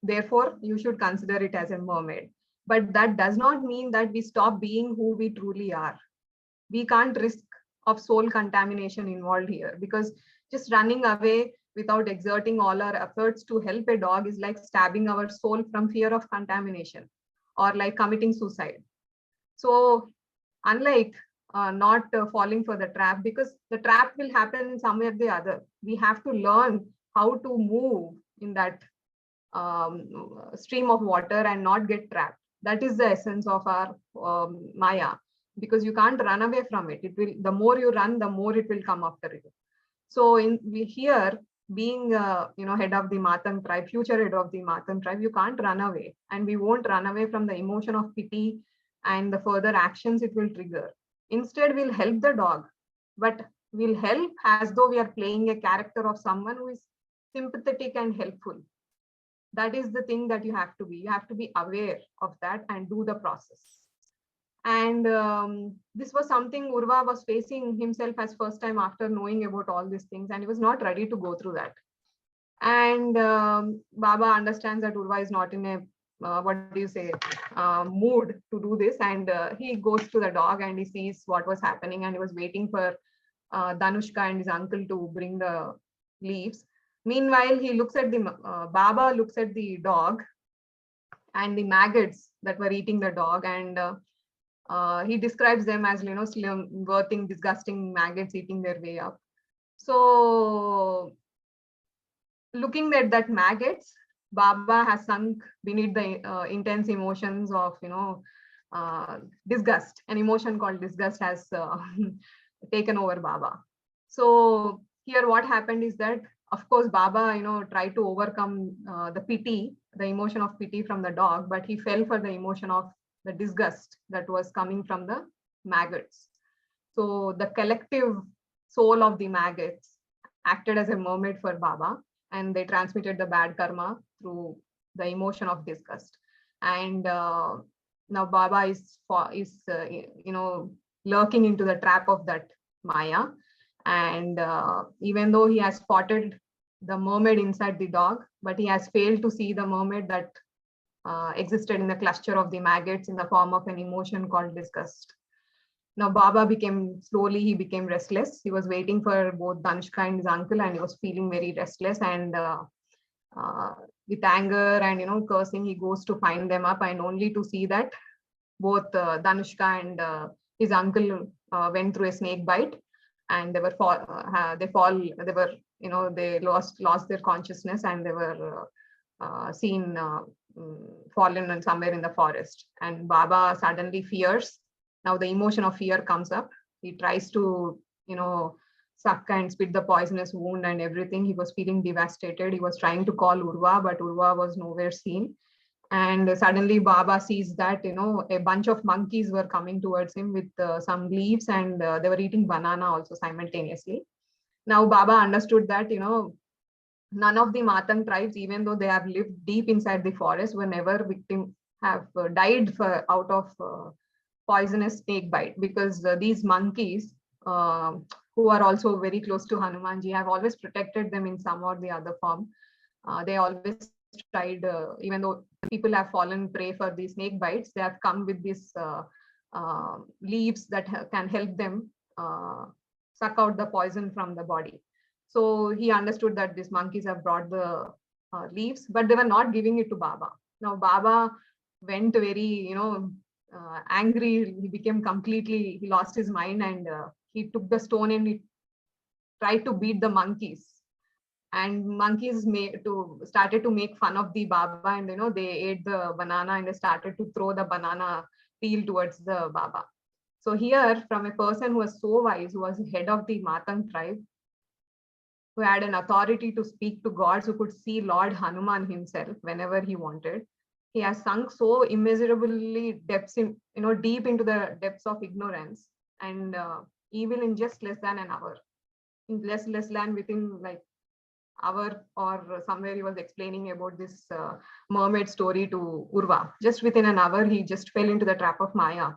Therefore, you should consider it as a mermaid. But that does not mean that we stop being who we truly are. We can't risk of soul contamination involved here, because just running away without exerting all our efforts to help a dog is like stabbing our soul from fear of contamination, or like committing suicide. So unlike not falling for the trap, because the trap will happen in some way or the other, we have to learn how to move in that stream of water and not get trapped. That is the essence of our Maya, because you can't run away from it. It will, the more you run, the more it will come after you. So here, being head of the Matan tribe, future head of the Matan tribe, you can't run away, and we won't run away from the emotion of pity and the further actions it will trigger. Instead, we'll help the dog, but we'll help as though we are playing a character of someone who is sympathetic and helpful. That is the thing that you have to be. You have to be aware of that and do the process. And this was something Urva was facing himself as first time after knowing about all these things, and he was not ready to go through that. And Baba understands that Urva is not in a what do you say mood to do this, and he goes to the dog and he sees what was happening, and he was waiting for Danushka and his uncle to bring the leaves. Meanwhile, he looks at the Baba looks at the dog and the maggots that were eating the dog, and he describes them as slim, birthing, disgusting maggots eating their way up. So looking at that maggots, Baba has sunk beneath the intense emotions of disgust. An emotion called disgust has taken over Baba. So here what happened is that, of course, Baba tried to overcome the pity, the emotion of pity from the dog, but he fell for the emotion of the disgust that was coming from the maggots. So the collective soul of the maggots acted as a mermaid for Baba, and they transmitted the bad karma through the emotion of disgust. And now Baba is lurking into the trap of that Maya. And even though he has spotted the mermaid inside the dog, but he has failed to see the mermaid that existed in the cluster of the maggots in the form of an emotion called disgust. Now Baba slowly he became restless. He was waiting for both Danushka and his uncle, and he was feeling very restless, and with anger and cursing, he goes to find them up, and only to see that both Danushka and his uncle went through a snake bite, and they lost their consciousness, and they were seen fallen somewhere in the forest. And Baba suddenly fears. Now the emotion of fear comes up. He tries to suck and spit the poisonous wound and everything. He was feeling devastated. He was trying to call Urva, but Urva was nowhere seen. And suddenly Baba sees that a bunch of monkeys were coming towards him with some leaves, and they were eating banana also simultaneously. Now Baba understood that none of the Matang tribes, even though they have lived deep inside the forest, were never have died out of poisonous snake bite, because these monkeys who are also very close to Hanumanji have always protected them in some or the other form. They always tried, even though people have fallen prey for these snake bites, they have come with these leaves that can help them suck out the poison from the body. So he understood that these monkeys have brought the leaves, but they were not giving it to Baba. Now Baba went very, angry. He became he lost his mind, and he took the stone and he tried to beat the monkeys. And monkeys started to make fun of the Baba, and they ate the banana, and they started to throw the banana peel towards the Baba. So here, from a person who was so wise, who was head of the Matang tribe, who had an authority to speak to gods, who could see Lord Hanuman himself whenever he wanted, he has sunk so immeasurably deep into the depths of ignorance and evil in just less than an hour. In less than within like hour or somewhere, he was explaining about this mermaid story to Urva. Just within an hour, he just fell into the trap of Maya.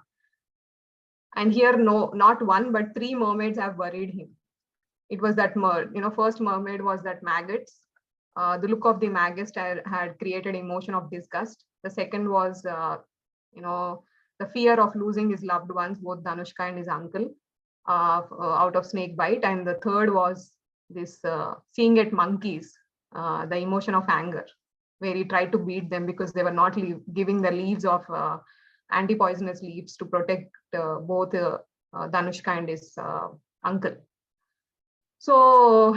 And here, not one, but 3 mermaids have buried him. It was that first mermaid was that maggots. The look of the maggots had created emotion of disgust. The second was, the fear of losing his loved ones, both Danushka and his uncle, out of snake bite. And the third was this seeing at monkeys, the emotion of anger, where he tried to beat them because they were not giving the leaves of anti-poisonous leaves to protect both Danushka and his uncle. So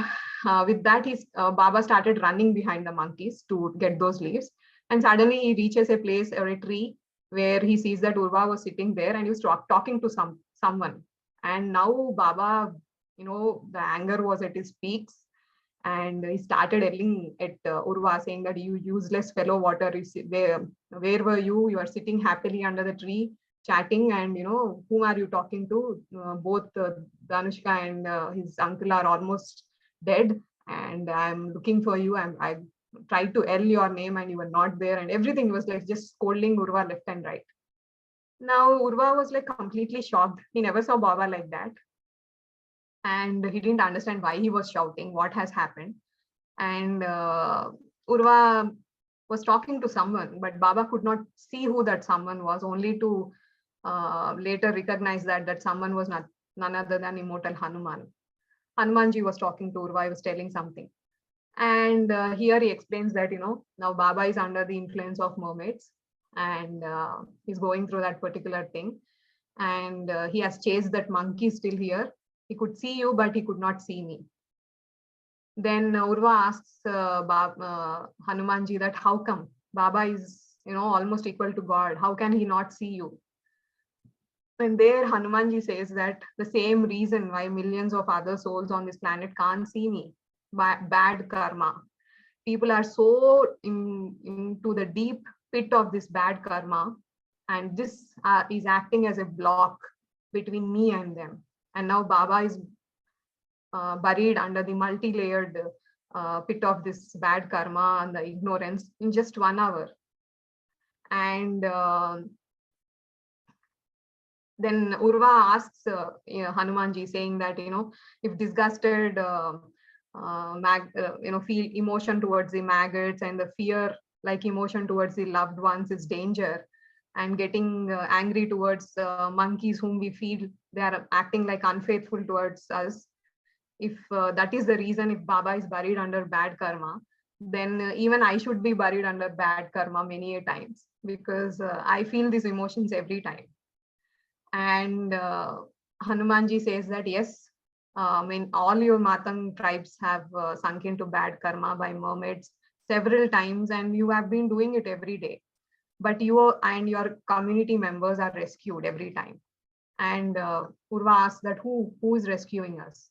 with that, Baba started running behind the monkeys to get those leaves. And suddenly he reaches a place or a tree where he sees that Urva was sitting there, and he was talking to someone. And now Baba, the anger was at his peaks, and he started yelling at Urva, saying that, "You useless fellow, where were you? You are sitting happily under the tree, chatting, and whom are you talking to? Both Danushka and his uncle are almost dead, and I'm looking for you. tried to yell your name and you were not there, and everything was like just scolding Urva left and right. Now Urva was like completely shocked. He never saw Baba like that. And he didn't understand why he was shouting, what has happened. And Urva was talking to someone, but Baba could not see who that someone was, only to later recognize that someone was none other than Immortal Hanuman. Hanumanji was talking to Urva, he was telling something. And here he explains that, now Baba is under the influence of mermaids, and he's going through that particular thing. And he has chased that monkey still here. He could see you, but he could not see me. Then Urva asks Hanumanji that how come Baba is, almost equal to God. How can he not see you? And there Hanumanji says that the same reason why millions of other souls on this planet can't see me, bad karma. People are so into the deep pit of this bad karma, and this is acting as a block between me and them. And now Baba is buried under the multi-layered pit of this bad karma and the ignorance in just 1 hour. And then Urva asks Hanumanji, saying that, if disgusted feel emotion towards the maggots, and the fear like emotion towards the loved ones is danger, and getting angry towards monkeys whom we feel they are acting like unfaithful towards us, if that is the reason, if Baba is buried under bad karma, then even I should be buried under bad karma many a times, because I feel these emotions every time. And Hanumanji says that yes, all your Matang tribes have sunk into bad karma by mermaids several times, and you have been doing it every day. But you and your community members are rescued every time. And Urva asks that who is rescuing us?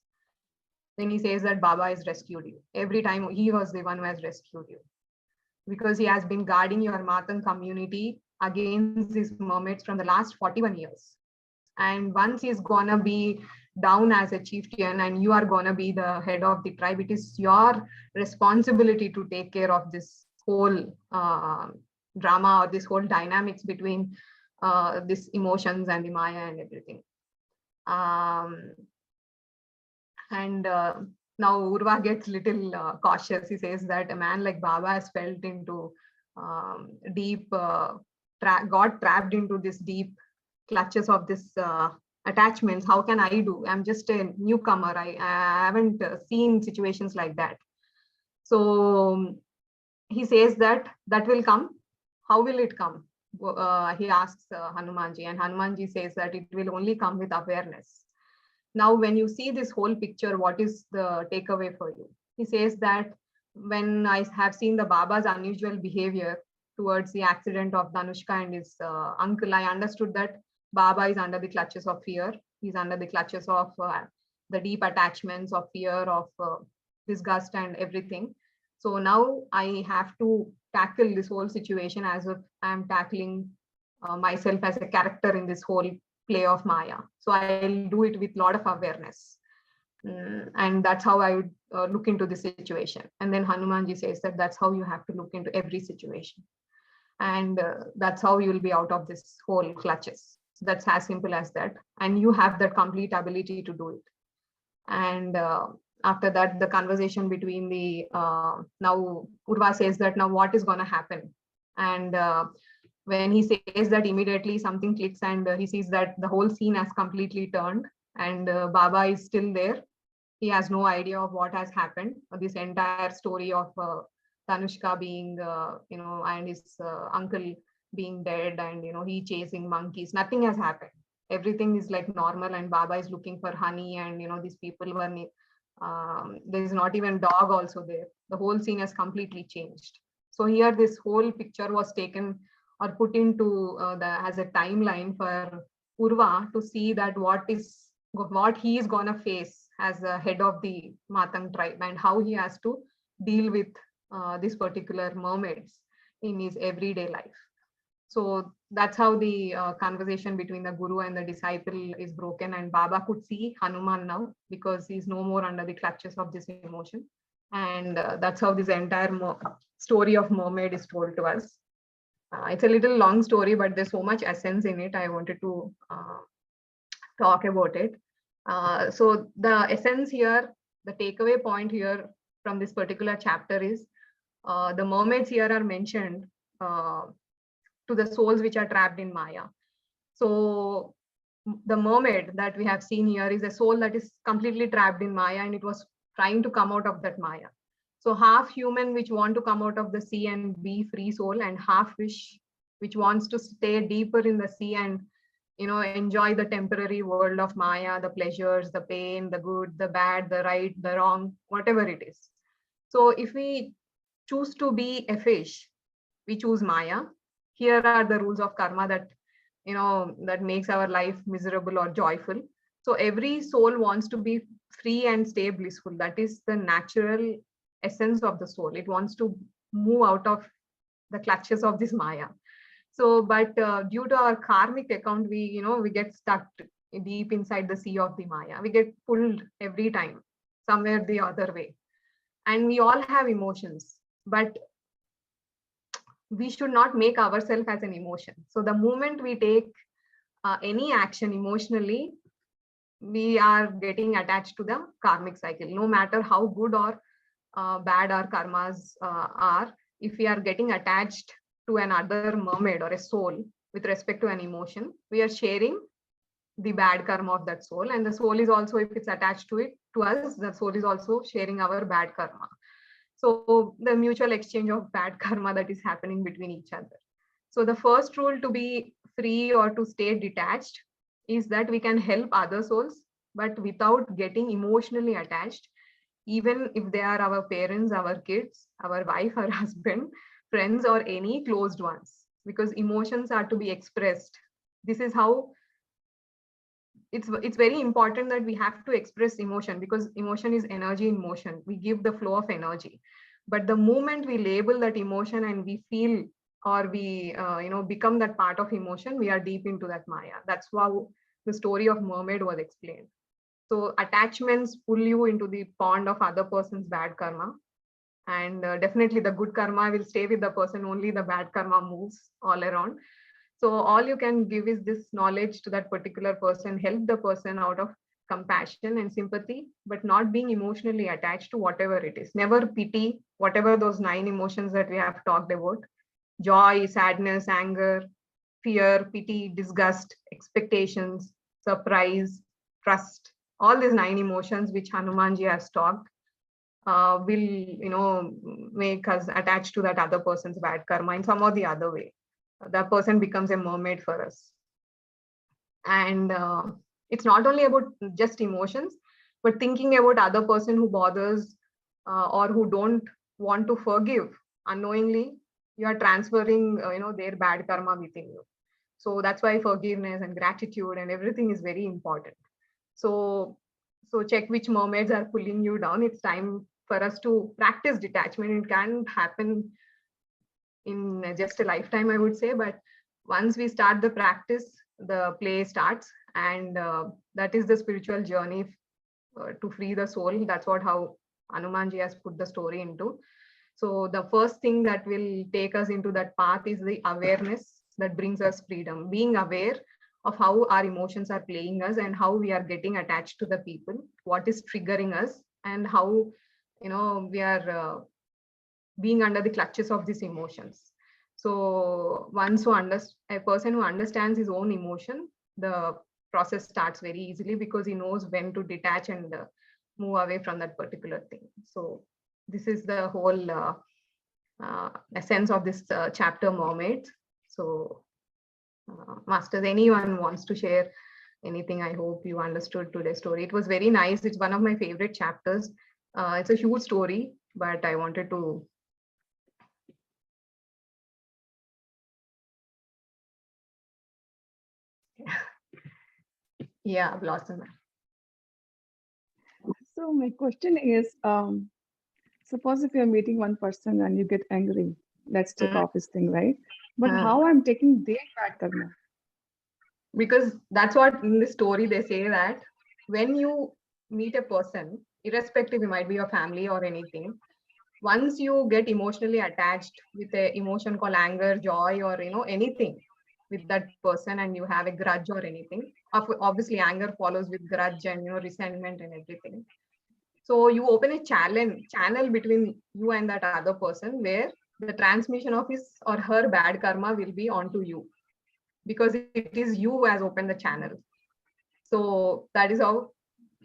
Then he says that Baba has rescued you. Every time he was the one who has rescued you, because he has been guarding your Matang community against these mermaids from the last 41 years. And once he's gonna be down as a chieftain and you are gonna be the head of the tribe, it is your responsibility to take care of this whole drama, or this whole dynamics between these emotions and the Maya and everything. And now Urva gets little cautious. He says that a man like Baba has felt into deep, got trapped into this deep clutches of this attachments. How can I do? I'm just a newcomer. I haven't seen situations like that. So he says that will come. How will it come? He asks Hanumanji, and Hanumanji says that it will only come with awareness. Now, when you see this whole picture, what is the takeaway for you? He says that when I have seen the Baba's unusual behavior towards the accident of Danushka and his uncle, I understood that Baba is under the clutches of fear. He's under the clutches of the deep attachments of fear, of disgust and everything. So now I have to tackle this whole situation as if I'm tackling myself as a character in this whole play of Maya. So I'll do it with a lot of awareness. And that's how I would look into the situation. And then Hanumanji says that that's how you have to look into every situation. And that's how you'll be out of this whole clutches. So that's as simple as that. And you have that complete ability to do it. And after that, the conversation between the, now Urva says that now what is going to happen? And when he says that, immediately something clicks, and he sees that the whole scene has completely turned, and Baba is still there. He has no idea of what has happened. This entire story of Tanushka being, and his uncle being dead, and, he chasing monkeys. Nothing has happened. Everything is like normal, and Baba is looking for honey, and, these people were, there's not even dog also there. The whole scene has completely changed. So here this whole picture was taken or put into as a timeline for Urva to see that what he is gonna face as the head of the Matang tribe, and how he has to deal with these particular mermaids in his everyday life. So that's how the conversation between the guru and the disciple is broken, and Baba could see Hanuman now, because he's no more under the clutches of this emotion. And that's how this entire story of mermaid is told to us. It's a little long story, but there's so much essence in it. I wanted to talk about it. So the essence here, the takeaway point here from this particular chapter is the mermaids here are mentioned to the souls which are trapped in Maya. So the mermaid that we have seen here is a soul that is completely trapped in Maya, and it was trying to come out of that Maya. So half human, which want to come out of the sea and be free soul, and half fish, which wants to stay deeper in the sea and enjoy the temporary world of Maya, the pleasures, the pain, the good, the bad, the right, the wrong, whatever it is. So if we choose to be a fish, we choose Maya. Here are the rules of karma that that makes our life miserable or joyful. So every soul wants to be free and stay blissful. That is the natural essence of the soul. It wants to move out of the clutches of this Maya. So but due to our karmic account, we get stuck deep inside the sea of the Maya. We get pulled every time somewhere the other way, and we all have emotions, but we should not make ourselves as an emotion. So the moment we take any action emotionally, we are getting attached to the karmic cycle. No matter how good or bad our karmas are, if we are getting attached to another mermaid or a soul with respect to an emotion, we are sharing the bad karma of that soul. And the soul is also, if it's attached to us, the soul is also sharing our bad karma. So the mutual exchange of bad karma that is happening between each other. So the first rule to be free or to stay detached is that we can help other souls, but without getting emotionally attached, even if they are our parents, our kids, our wife, our husband, friends, or any closed ones, because emotions are to be expressed. This is how it's very important that we have to express emotion, because emotion is energy in motion. We give the flow of energy. But the moment we label that emotion and we feel, or we become that part of emotion, we are deep into that Maya. That's how the story of mermaid was explained. So attachments pull you into the pond of other person's bad karma, and definitely the good karma will stay with the person, only the bad karma moves all around. So all you can give is this knowledge to that particular person, help the person out of compassion and sympathy, but not being emotionally attached to whatever it is. Never pity, whatever those 9 emotions that we have talked about: joy, sadness, anger, fear, pity, disgust, expectations, surprise, trust. All these 9 emotions which Hanumanji has talked will make us attached to that other person's bad karma in some or the other way. That person becomes a mermaid for us. And it's not only about just emotions, but thinking about other person who bothers or who don't want to forgive. Unknowingly, you are transferring their bad karma within you. So that's why forgiveness and gratitude and everything is very important. So check which mermaids are pulling you down. It's time for us to practice detachment. It can happen in just a lifetime, I would say, but once we start the practice, the play starts, and that is the spiritual journey to free the soul. That's how Hanumanji has put the story into. So the first thing that will take us into that path is the awareness that brings us freedom. Being aware of how our emotions are playing us and how we are getting attached to the people, what is triggering us, and how we are being under the clutches of these emotions. So a person who understands his own emotion, the process starts very easily, because he knows when to detach and move away from that particular thing. So this is the whole essence of this chapter, Mermaids. So masters, anyone wants to share anything? I hope you understood today's story. It was very nice. It's one of my favorite chapters. It's a huge story, but I wanted to yeah, Blossom. So my question is, suppose if you're meeting one person and you get angry, let's take off this thing, right? But how I'm taking their bad karma? Because that's what in the story they say, that when you meet a person, irrespective, it might be your family or anything. Once you get emotionally attached with a emotion called anger, joy, or anything with that person, and you have a grudge or anything, obviously anger follows with grudge and resentment and everything. So you open a channel between you and that other person, where the transmission of his or her bad karma will be onto you, because it is you who has opened the channel. So that is how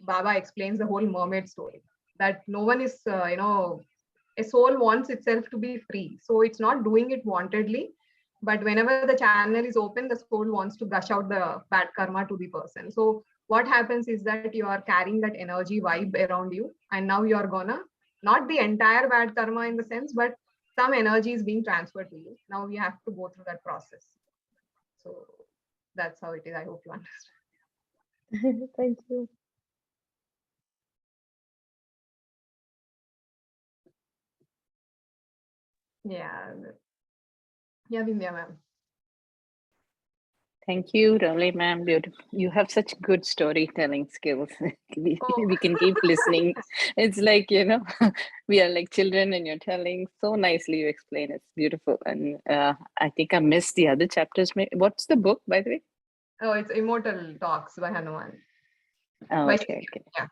Baba explains the whole mermaid story, that no one is a soul wants itself to be free, so it's not doing it wantedly, but whenever the channel is open, the soul wants to gush out the bad karma to the person. So what happens is that you are carrying that energy vibe around you, and now you are gonna, not the entire bad karma in the sense, but some energy is being transferred to you. Now you have to go through that process. So that's how it is. I hope you understand. Thank you. Yeah. Yeah, Vindhya ma'am. Thank you, Ravli ma'am. Beautiful. You have such good storytelling skills. We can keep listening. It's like, we are like children and you're telling so nicely. You explain. It's beautiful. And I think I missed the other chapters. What's the book, by the way? Oh, it's Immortal Talks by Hanuman. Oh, okay. Yeah.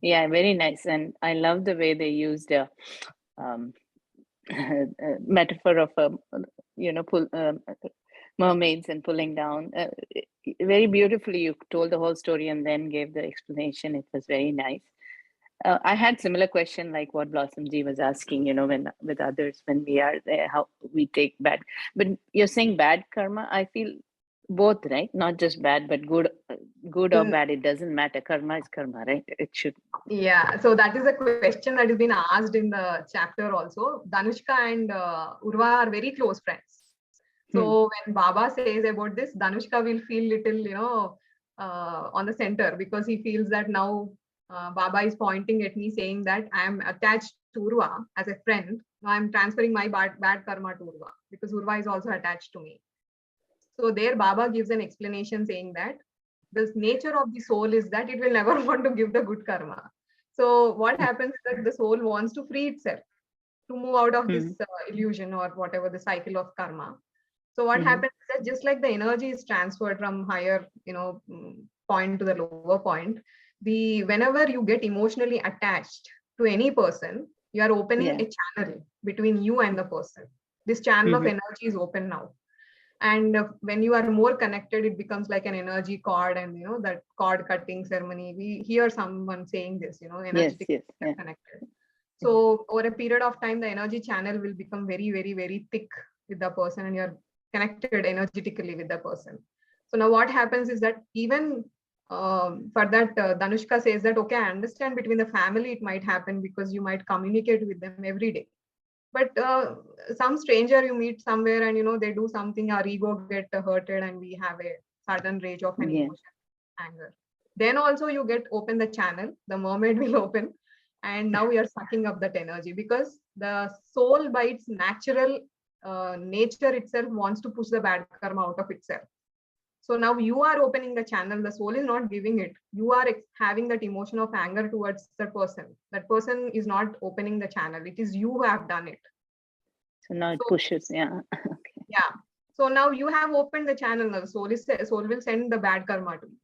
Yeah, very nice. And I love the way they used a metaphor of mermaids and pulling down. Very beautifully, you told the whole story and then gave the explanation. It was very nice. I had similar question like what Blossomji was asking, when with others, when we are there, how we take bad. But you're saying bad karma. I feel both, right? Not just bad, but good or bad. It doesn't matter. Karma is karma, right? It should. Yeah. So that is a question that has been asked in the chapter also. Danushka and Urva are very close friends. So when Baba says about this, Danushka will feel little, on the center, because he feels that now Baba is pointing at me saying that I am attached to Urva as a friend. Now I'm transferring my bad karma to Urva, because Urva is also attached to me. So there Baba gives an explanation saying that the nature of the soul is that it will never want to give the good karma. So what happens is that the soul wants to free itself, to move out of this illusion or whatever the cycle of karma. So what happens is that just like the energy is transferred from higher, point to the lower point, whenever you get emotionally attached to any person, you are opening a channel between you and the person. This channel of energy is open now. And when you are more connected, it becomes like an energy cord, and that cord cutting ceremony, we hear someone saying this, energetically connected. So over a period of time, the energy channel will become very, very, very thick with the person, and you're connected energetically with the person. So now what happens is that even for that, Danushka says that, okay, I understand between the family it might happen because you might communicate with them every day. But some stranger you meet somewhere and they do something, our ego get hurted, and we have a sudden rage of an emotion, anger. Then also you get open the channel, the mermaid will open, and now we are sucking up that energy, because the soul by its natural nature itself wants to push the bad karma out of itself. So now you are opening the channel, the soul is not giving it. You are having that emotion of anger towards that person. That person is not opening the channel. It is you who have done it. So now it pushes, yeah. Okay. Yeah. So now you have opened the channel. Now the soul will send the bad karma to you.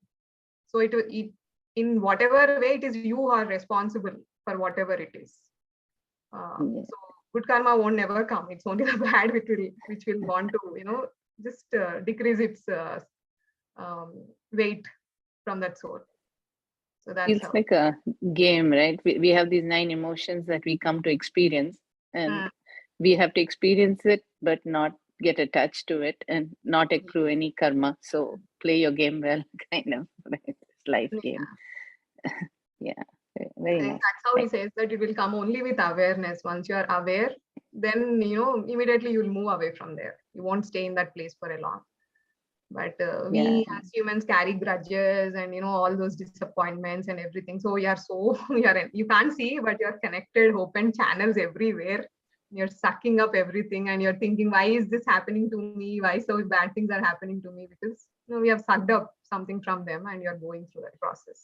So it in whatever way, it is you who are responsible for whatever it is. So good karma won't never come. It's only the bad which will want to just decrease its weight from that soul. So that's it's like a game, right? We have these 9 emotions that we come to experience, and we have to experience it, but not get attached to it and not accrue any karma. So play your game well, kind of. It's life game. Yeah, very nice. That's how he says that it will come only with awareness. Once you are aware, then immediately you'll move away from there. You won't stay in that place for a long. But we as humans carry grudges and all those disappointments and everything. So you can't see, but you're connected, open channels everywhere. You're sucking up everything, and you're thinking, why is this happening to me? Why so bad things are happening to me? Because we have sucked up something from them, and you're going through that process.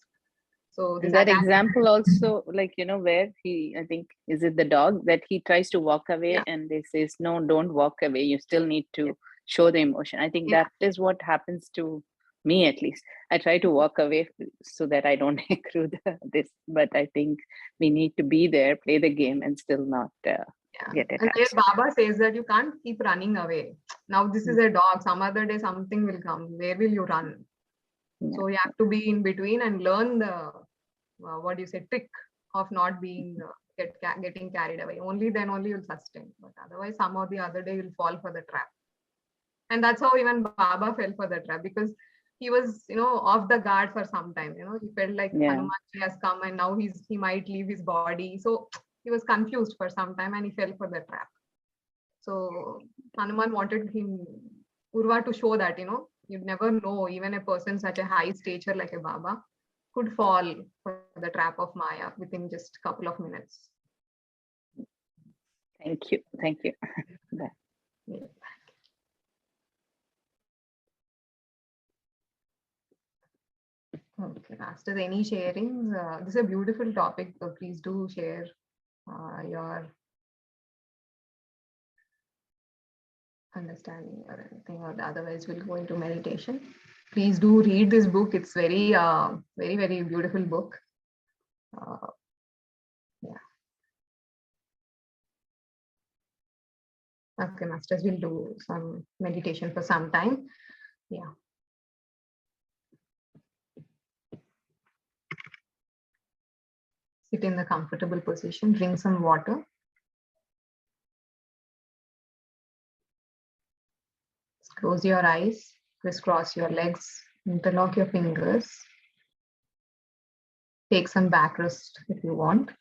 So this that attachment, example also, like, where he, I think, is it the dog that he tries to walk away yeah, and they says, no, don't walk away. You still need to show the emotion. I think yeah, that is what happens to me, at least. I try to walk away so that I don't accrue this, but I think we need to be there, play the game, and still not yeah. get And there attached. Baba says that you can't keep running away. Now this is a dog. Some other day something will come. Where will you run? Yeah. So you have to be in between and learn the what do you say, trick of not being getting carried away. Only then only you'll sustain. But otherwise, some or the other day you'll fall for the trap. And that's how even Baba fell for the trap, because he was, off the guard for some time. He felt like Yeah. Hanumanji has come and now he might leave his body. So he was confused for some time and he fell for the trap. So Hanuman wanted him, Urva, to show that, you'd never know, even a person such a high stature like a Baba could fall for the trap of Maya within just a couple of minutes. Thank you. Thank you. Bye. Yeah. Okay, Masters, any sharings? This is a beautiful topic. So please do share your understanding or anything, or otherwise we'll go into meditation. Please do read this book. It's very, very, very beautiful book. Yeah. Okay, Masters, we'll do some meditation for some time. Yeah. Sit in the comfortable position, drink some water. Close your eyes, crisscross your legs, interlock your fingers. Take some back rest if you want.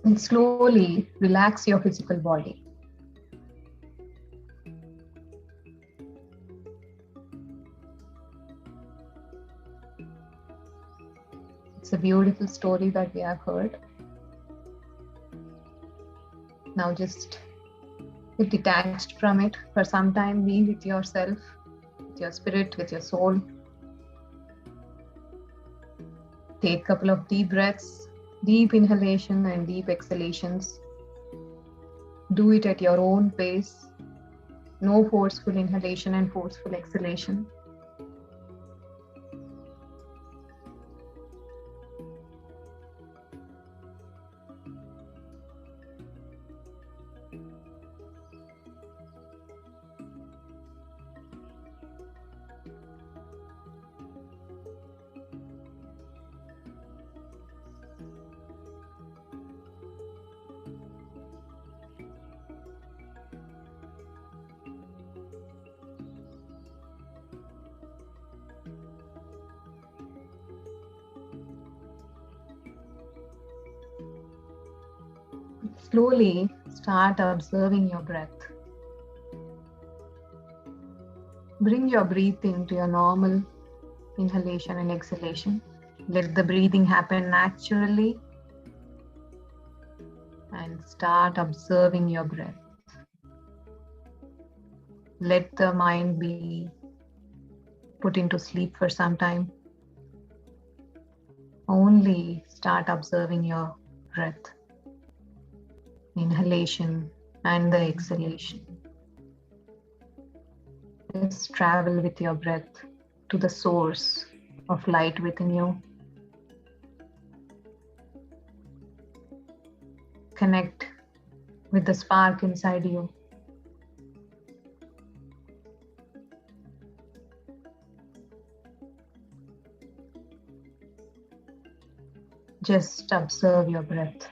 And slowly relax your physical body. It's a beautiful story that we have heard. Now just get detached from it for some time. Be with yourself, with your spirit, with your soul. Take a couple of deep breaths, deep inhalation and deep exhalations. Do it at your own pace. No forceful inhalation and forceful exhalation. Slowly start observing your breath. Bring your breathing to your normal inhalation and exhalation. Let the breathing happen naturally and start observing your breath. Let the mind be put into sleep for some time. Only start observing your breath, inhalation and the exhalation. Just travel with your breath to the source of light within you. Connect with the spark inside you. Just observe your breath.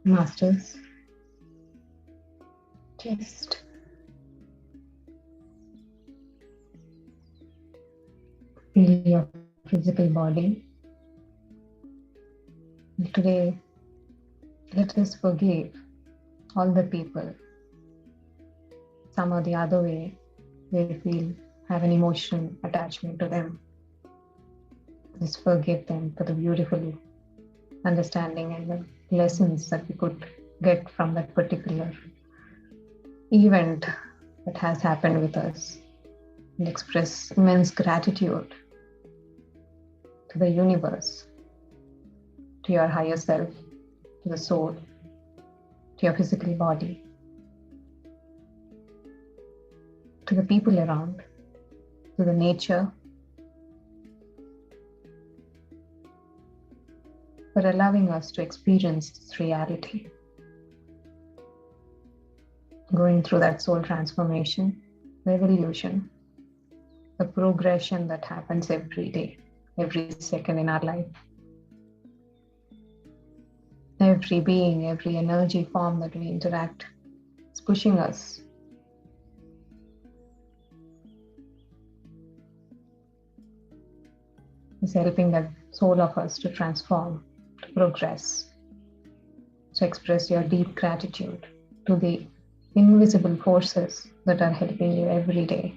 Masters, just feel your physical body. Today, let us forgive all the people, some or the other way, we feel have an emotional attachment to them. Just forgive them for the beautiful understanding and the lessons that we could get from that particular event that has happened with us. and express immense gratitude to the universe, to your higher self, to the soul, to your physical body, to the people around, to the nature, for allowing us to experience this reality. Going through that soul transformation, the evolution, the progression that happens every day, every second in our life. Every being, every energy form that we interact is pushing us. Is helping that soul of us to transform, to progress. So express your deep gratitude to the invisible forces that are helping you every day.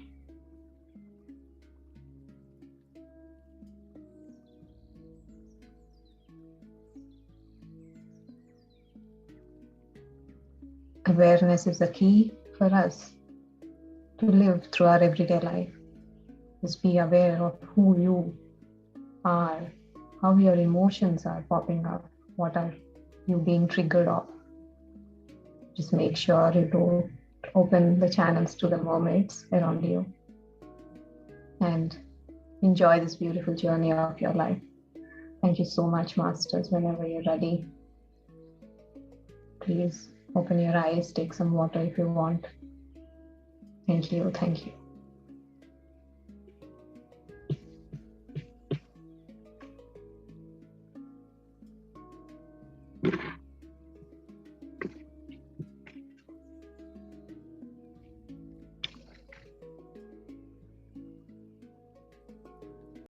Awareness is the key for us to live through our everyday life. Just be aware of who you are, how your emotions are popping up, what are you being triggered of. Just make sure you don't open the channels to the mermaids around you, and enjoy this beautiful journey of your life. Thank you so much, Masters. Whenever you're ready, please open your eyes, take some water if you want. Thank you. Thank you.